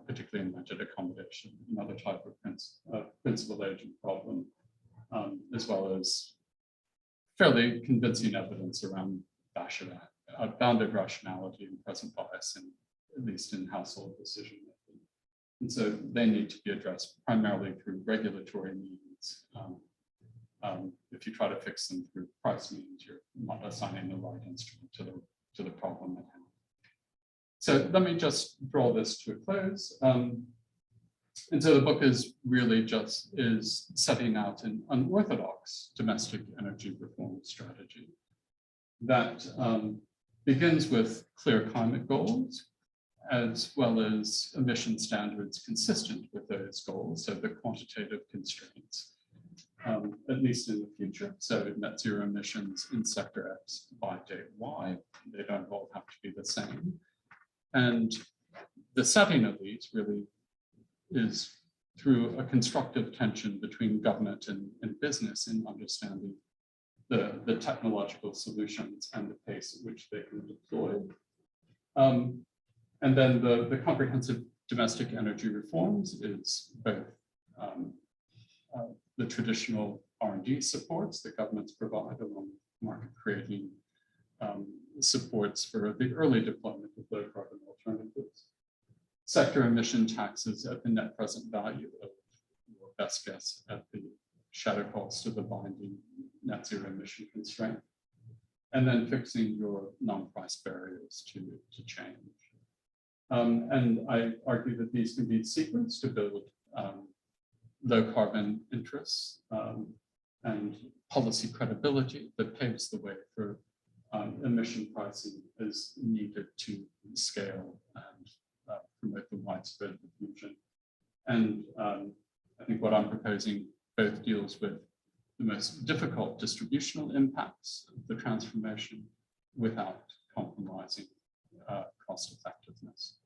particularly in rented accommodation, another type of principal agent problem, as well as fairly convincing evidence around bounded rationality and present bias, at least in household decision making. And so they need to be addressed primarily through regulatory means. If you try to fix them through price means, you're not assigning the right instrument to the problem at hand. So let me just draw this to a close. And so the book is really just setting out an unorthodox domestic energy reform strategy that begins with clear climate goals, as well as emission standards consistent with those goals, so the quantitative constraints, at least in the future. So net zero emissions in sector X by date Y, they don't all have to be the same. And the setting of these really is through a constructive tension between government and business in understanding the technological solutions and the pace at which they can deploy. And then the comprehensive domestic energy reforms is both the traditional R&D supports that governments provide, along with market creating supports for the early deployment of low carbon alternatives. Sector emission taxes at the net present value of your best guess at the shadow cost of the binding net zero emission constraint. And then fixing your non-price barriers to change. And I argue that these can be sequenced to build low carbon interests and policy credibility that paves the way for emission pricing as needed to scale and promote the widespread diffusion. And I think what I'm proposing both deals with the most difficult distributional impacts of the transformation without compromising cost effectiveness.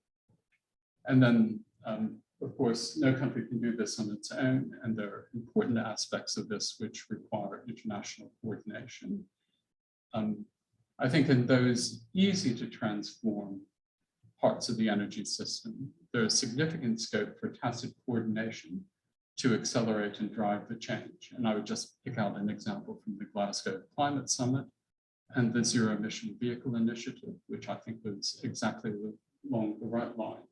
And then, of course, no country can do this on its own, and there are important aspects of this which require international coordination. I think in those easy to transform parts of the energy system, there is significant scope for tacit coordination to accelerate and drive the change. And I would just pick out an example from the Glasgow Climate Summit and the Zero Emission Vehicle Initiative, which I think was exactly along the right line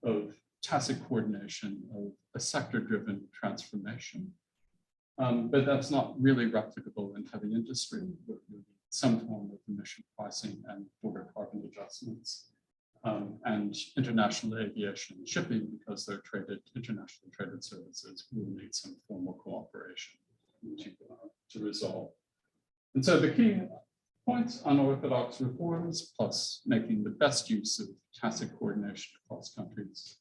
of tacit coordination of a sector-driven transformation. But that's not really replicable in heavy industry. We need some form of emission pricing and border carbon adjustments. And international aviation and shipping, because they're internationally traded services, will need some formal cooperation to resolve. And so the key points: unorthodox reforms plus making the best use of tacit coordination across countries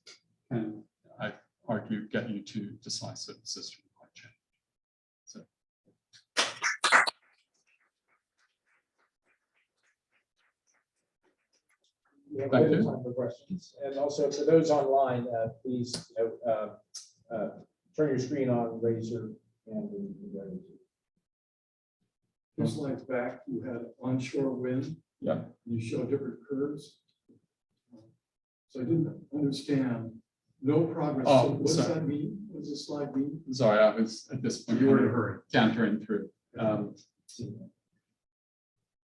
can, I argue, get you to decisive system. We have a Thank little you. time for questions. And also for those online, please, turn your screen on, raise your hand. And be ready to- Two slides back, you had onshore wind. Yeah. You showed different curves. So I didn't understand, no progress. Oh, So what does sorry. that mean? What does this slide mean? Sorry, I was at this point. You were in a hurry. Cantering through.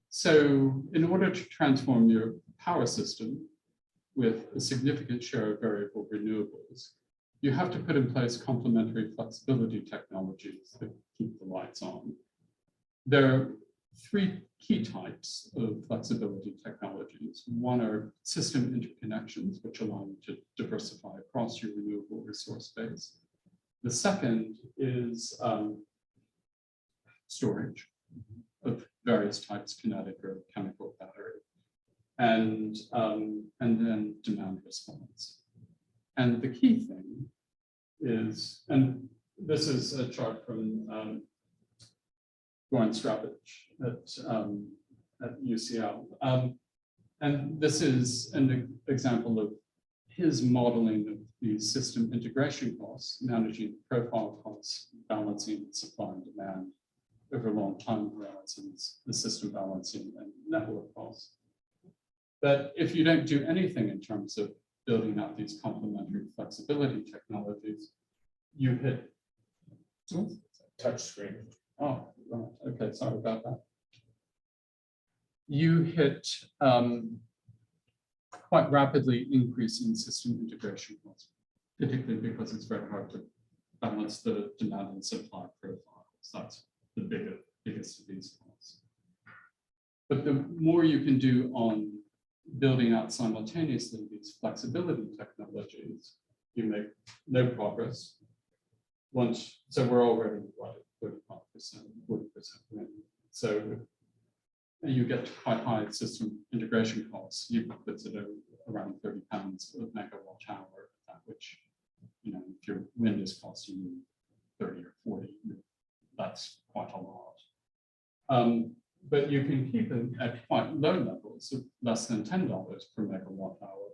So in order to transform your power system with a significant share of variable renewables, you have to put in place complementary flexibility technologies that keep the lights on. There are three key types of flexibility technologies. One are system interconnections, which allow you to diversify across your renewable resource base. The second is storage of various types, kinetic or chemical battery, and then demand response. And the key thing is, and this is a chart from Goran Strabic at UCL. And this is an example of his modeling of the system integration costs, managing profile costs, balancing supply and demand over long time horizons, the system balancing and network costs. But if you don't do anything in terms of building out these complementary flexibility technologies, you hit touch screen. Oh, right. Okay, sorry about that. You hit quite rapidly increasing system integration costs, particularly because it's very hard to balance the demand and supply profiles. That's the biggest of these costs. But the more you can do on building out simultaneously these flexibility technologies, you make no progress. So we're already what, 35%, 40% wind. So you get to quite high system integration costs. You consider around £30 per megawatt hour, at which, you know, if your wind is costing you 30 or 40, that's quite a lot. But you can keep it at quite low levels of less than $10 per megawatt hour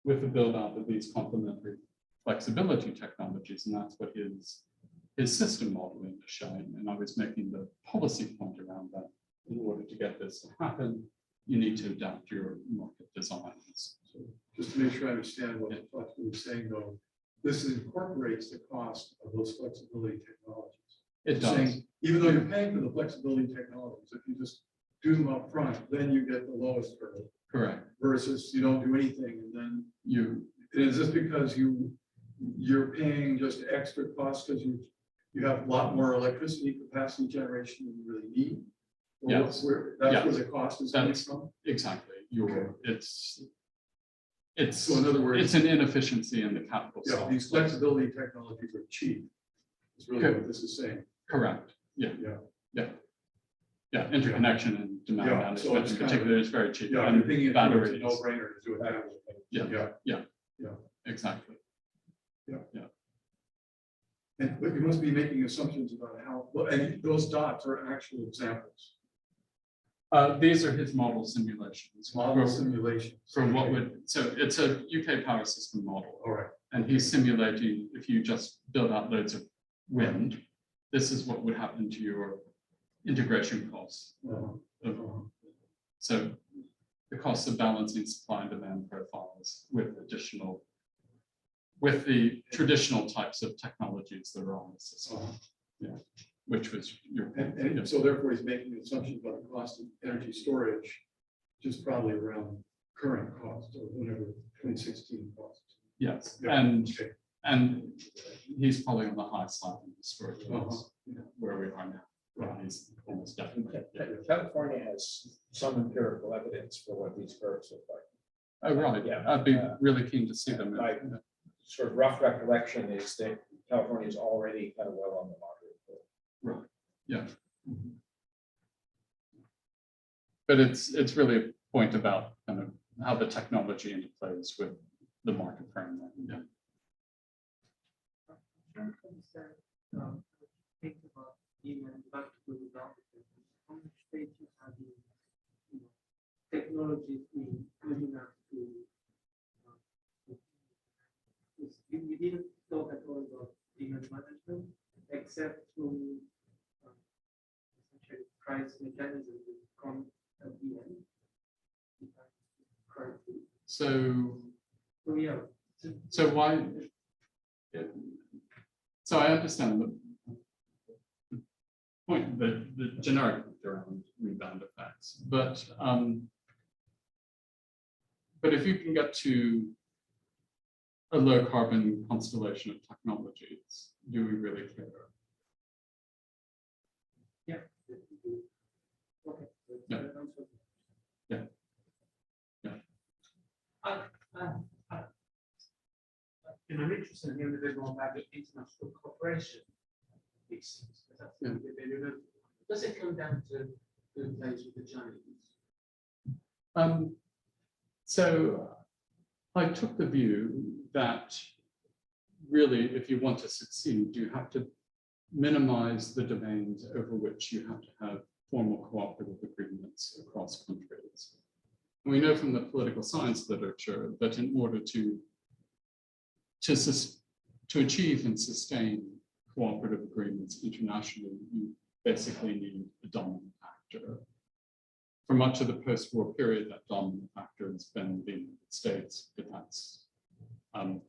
with the build out of these complementary flexibility technologies. And that's what his system modeling is showing. And I was making the policy point around that. In order to get this to happen, you need to adapt your market designs. So, Just to make sure I understand what you're saying though, this incorporates the cost of those flexibility technologies. it does. Saying, even though you're paying for the flexibility technologies, if you just do them up front, then you get the lowest curve. Correct. Versus you don't do anything and then is this because you're paying just extra costs because you have a lot more electricity capacity generation than you really need? Or Yes. that's where the cost is coming from? Exactly. It's So in other words, it's an inefficiency in the capital. yeah, stock. these flexibility technologies are cheap. Is really what this is saying. Correct. Yeah. Yeah. Yeah. Interconnection and demand Yeah, so management it's in kind of- particular is very cheap. Yeah, And you're thinking it's batteries. a no-brainer to do it that way. Yeah. Exactly. But you must be making assumptions about how, well, and those dots are actual examples, These are his model simulations. model simulations. For what would, so it's a UK power system model. All right, And he's simulating, if you just build out loads of wind, this is what would happen to your integration costs. So the cost of balancing supply and demand profiles with the traditional types of technologies that are on the system. Yeah, which was your point. and so therefore he's making assumptions about the cost of energy storage, just probably around current cost or whatever 2016 cost. Yes, Yeah, okay. and he's probably on the high side of the storage, Uh-huh. where we are now. Well, he's almost definitely. California has some empirical evidence for what these curves look like. Oh, right. Yeah. I'd be really keen to see them. My sort of rough recollection is that California is already kind of well on the market. Right. Yeah. But it's really a point about kind of how the technology interplays with the market framework. Yeah. Think about even back to the development, how much stage you have in technologies in good enough to except through essentially price mechanism will come at the end. If I'm correctly. So, So yeah, so why? So I understand the point, the generic point around rebound effects, but if you can get to a low carbon constellation of technologies, do we really care? yeah. Okay. Yeah. Yeah. And I'm interested in a bit more about the international cooperation pieces, because that's Yeah. does it come down to who plays with the giants? So I took the view that really, if you want to succeed, you have to minimize the domains over which you have to have formal cooperative agreements across countries. And we know from the political science literature that in order to achieve and sustain cooperative agreements internationally, you basically need a dominant actor. For much of the post-war period, that dominant actor has been the United States, but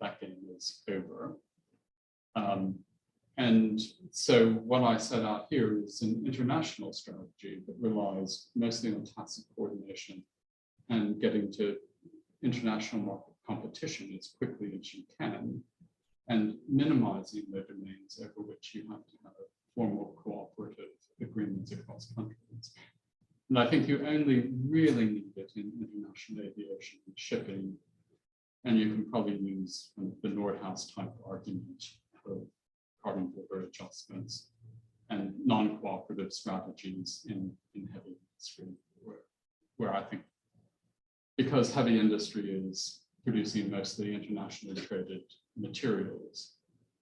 that game is over. And so what I set out here is an international strategy that relies mostly on tacit coordination and getting to international market competition as quickly as you can, and minimizing the domains over which you have to have formal cooperative agreements across countries. And I think you only really need it in international aviation and shipping, and you can probably use the Nordhaus type argument of carbon border adjustments and non-cooperative strategies in heavy industry, where I think, because heavy industry is producing mostly internationally traded materials,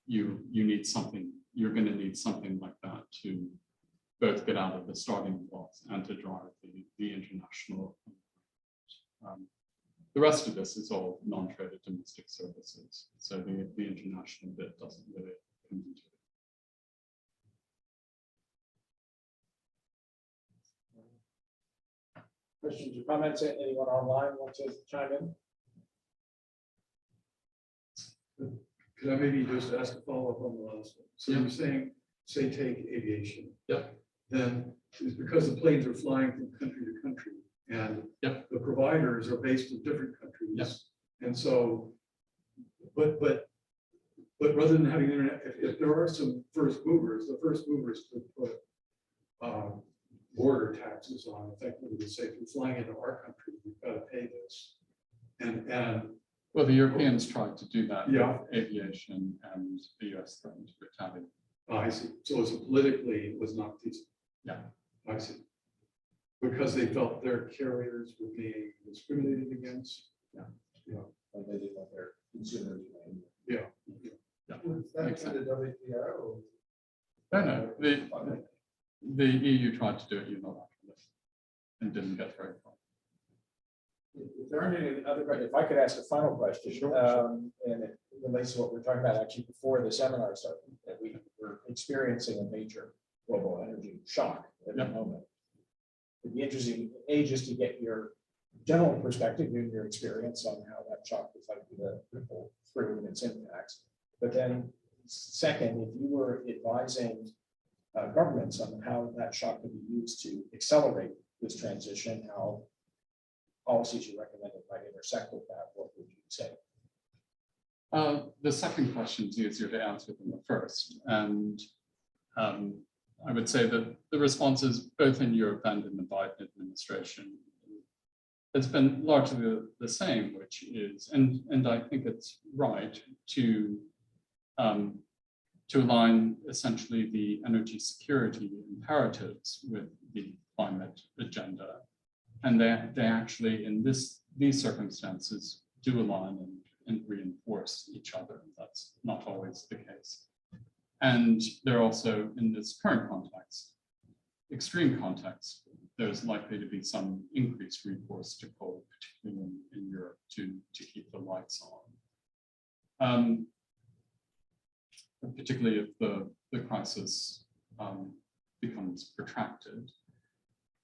you need something, you're going to need something like that to both get out of the starting blocks and to drive the international. The rest of this is all non-traded domestic services. So the international bit doesn't really come into it. Questions or comments? Anyone online want to chime in? Could I maybe just ask a follow-up on the last one? So you're saying, say, take aviation. Yep. Then it's because the planes are flying from country to country, and Yep. the providers are based in different countries. Yep. And so, but rather than having internet, if there are some first movers, the first movers could put border taxes on, effectively to say, if you're flying into our country, you've got to pay this. And Well, the Europeans tried to do that Yeah. with aviation, and the US threatened to retaliate. I see. So it's politically, it was not feasible. Yeah. I see. Because they felt their carriers were being discriminated against. Yeah. Yeah. Or they didn't want their consumers. Yeah. Was that in the WTO? No, the EU tried to do it unilaterally and didn't get very far. If there aren't any other questions, if I could ask a final question, and it relates to what we're talking about actually before the seminar started, that we were experiencing a major global energy shock at the moment. It'd be interesting, just to get your general perspective and your experience on how that shock is likely to ripple through and its impacts. But then second, if you were advising governments on how that shock could be used to accelerate this transition, how policies you recommended might intersect with that, what would you say? The second question is easier to answer than the first. And I would say that the responses both in Europe and in the Biden administration, it's been largely the same, which is, and I think it's right to align essentially the energy security imperatives with the climate agenda. And they actually, in these circumstances, do align and reinforce each other. That's not always the case. And they're also, in this current context, extreme context, there's likely to be some increased recourse to coal, particularly in Europe, to keep the lights on. particularly if the crisis becomes protracted.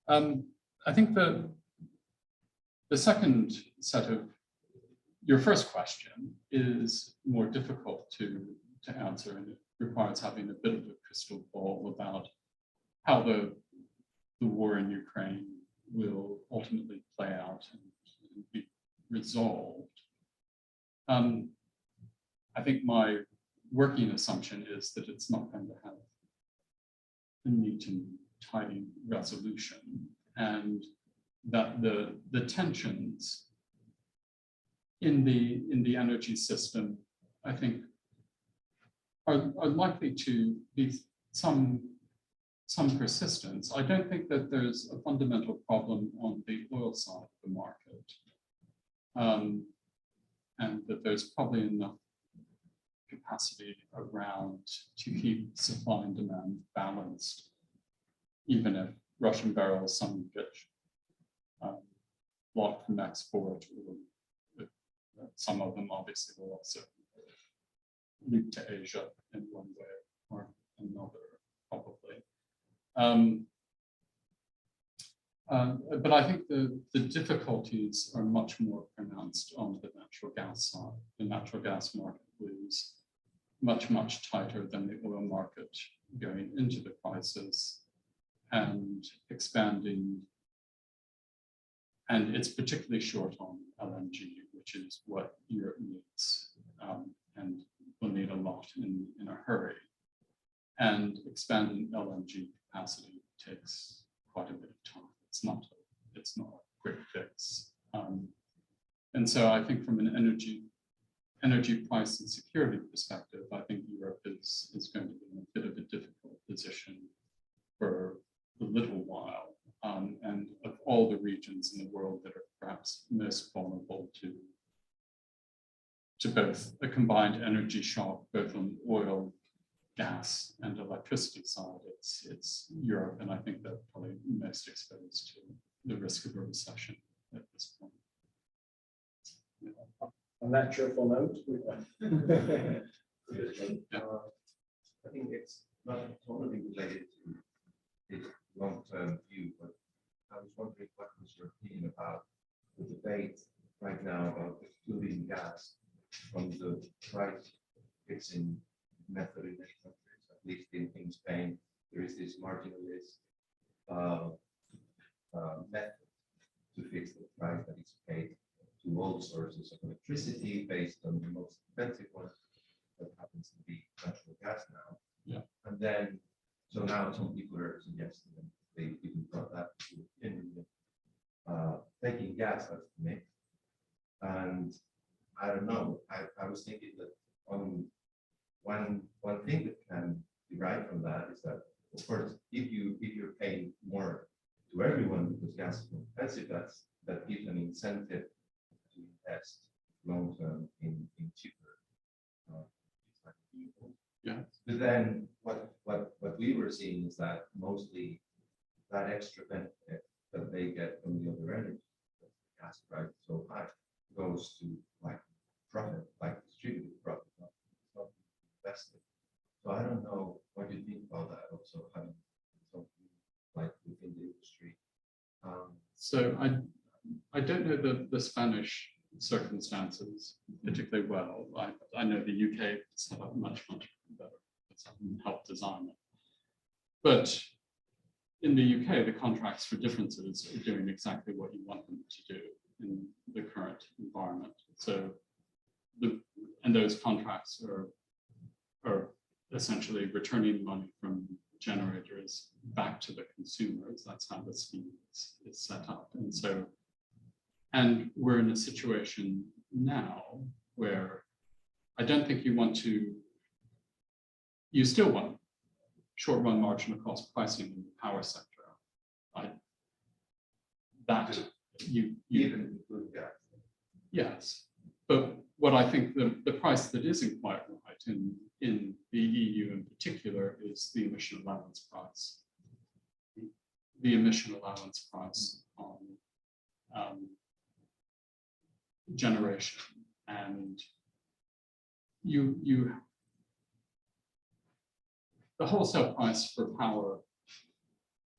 I think the second set of your first question is more difficult to answer, and it requires having a bit of a crystal ball about how the war in Ukraine will ultimately play out and be resolved. I think my working assumption is that it's not going to have a neat and tidy resolution, and that the tensions in the energy system, I think, are likely to be some persistence. I don't think that there's a fundamental problem on the oil side of the market, and that there's probably enough capacity around to keep supply and demand balanced, even if Russian barrels, some get blocked from export, or some of them obviously will also lead to Asia in one way or another, probably. But I think the difficulties are much more pronounced on the natural gas side. The natural gas market was much tighter than the oil market going into the crisis, and expanding. And it's particularly short on LNG, which is what Europe needs, and will need a lot in a hurry. And expanding LNG capacity takes quite a bit of time. It's not a quick fix. And so I think from an energy price and security perspective, I think Europe is going to be in a bit of a difficult position for a little while. And of all the regions in the world that are perhaps most vulnerable to both a combined energy shock, both on oil, gas, and electricity side, it's Europe, and I think they're probably most exposed to the risk of a recession at this point. On that cheerful note, I think it's not totally related to the long-term view, but I was wondering what was your opinion about the debate right now about excluding gas from the price fixing method in many countries, at least in Spain. There is this marginalist method to fix the price that is paid to all sources of electricity based on the most expensive one, that happens to be natural gas now. Yeah. And then, so now some people are suggesting that they even brought that to opinion, taking gas out of the mix. And I don't know, I was thinking that on one thing that can derive from that is that, of course, if you're paying more to everyone because gas is more expensive, that gives an incentive to invest long term in cheaper vehicles. Yeah. But then what we were seeing is that mostly that extra benefit that they get from the other energy, the gas price is so high, goes to like profit, like distributed profit, not invested. So I don't know what you think about that. Also having something like within the industry. So I don't know the Spanish circumstances particularly well. I know the UK set up much better. It's helped design it. But in the UK, the contracts for differences are doing exactly what you want them to do in the current environment. So and those contracts are essentially returning money from generators back to the consumers. That's how the scheme is set up. And so, and we're in a situation now where I don't think you still want short-run marginal cost pricing in the power sector. Even include gas. Yes, but what I think the price that isn't quite right in the EU in particular is the emission allowance price. The emission allowance price on generation, and the wholesale price for power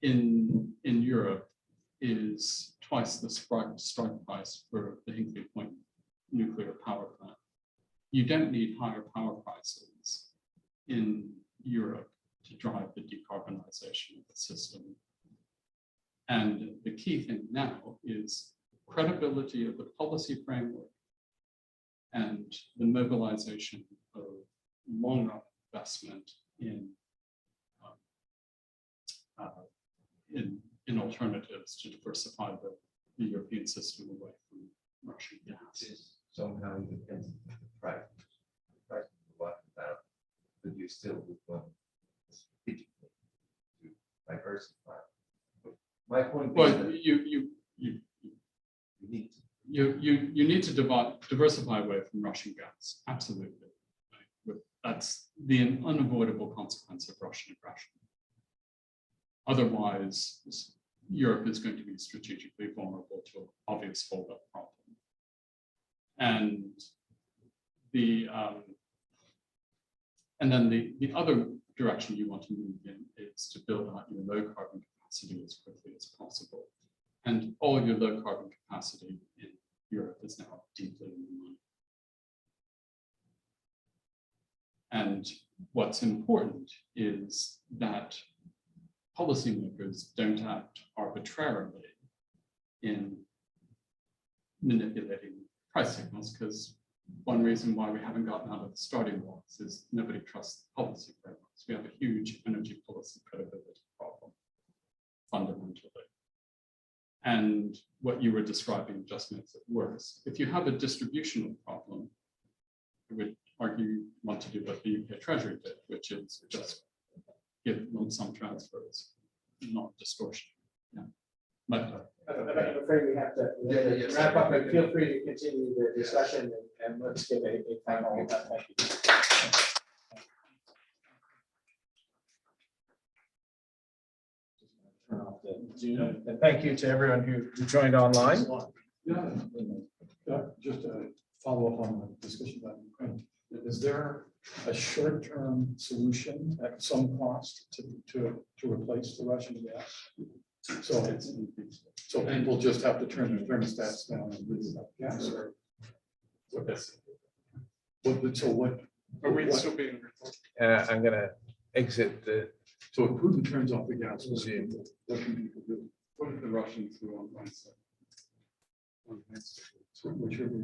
in Europe is twice the strike price for the Hinkley Point nuclear power plant. You don't need higher power prices in Europe to drive the decarbonization of the system. And the key thing now is credibility of the policy framework and the mobilization of long-run investment in alternatives to diversify the European system away from Russian gas. Is somehow against the price. The price of what about, but you still would want strategically to diversify. My point Well, being you need to. you need to diversify away from Russian gas, absolutely. That's the unavoidable consequence of Russian aggression. Otherwise, Europe is going to be strategically vulnerable to an obvious hold-up problem. And then the other direction you want to move in is to build out your low carbon capacity as quickly as possible. And all your low carbon capacity in Europe is now deeply in the money. And what's important is that policymakers don't act arbitrarily in manipulating price signals, because one reason why we haven't gotten out of the starting blocks is nobody trusts the policy frameworks. We have a huge energy policy credibility problem, fundamentally. And what you were describing just makes it worse. If you have a distributional problem, I would argue you want to do what the UK Treasury did, which is just give lump sum transfers, not distortion. Yeah. But I'm afraid we have to wrap up, but feel free to continue the discussion and let's give a final. Thank you. Turn off the Zoom. And thank you to everyone who joined online. Just to follow up on the discussion about Ukraine, is there a short-term solution at some cost to replace the Russian gas? So people just have to turn their thermostats down and leave that gas, or so what? Are we still being recorded? I'm gonna exit the So if Putin turns off the gas, what can people do? What if the Russians do on Wednesday? So whichever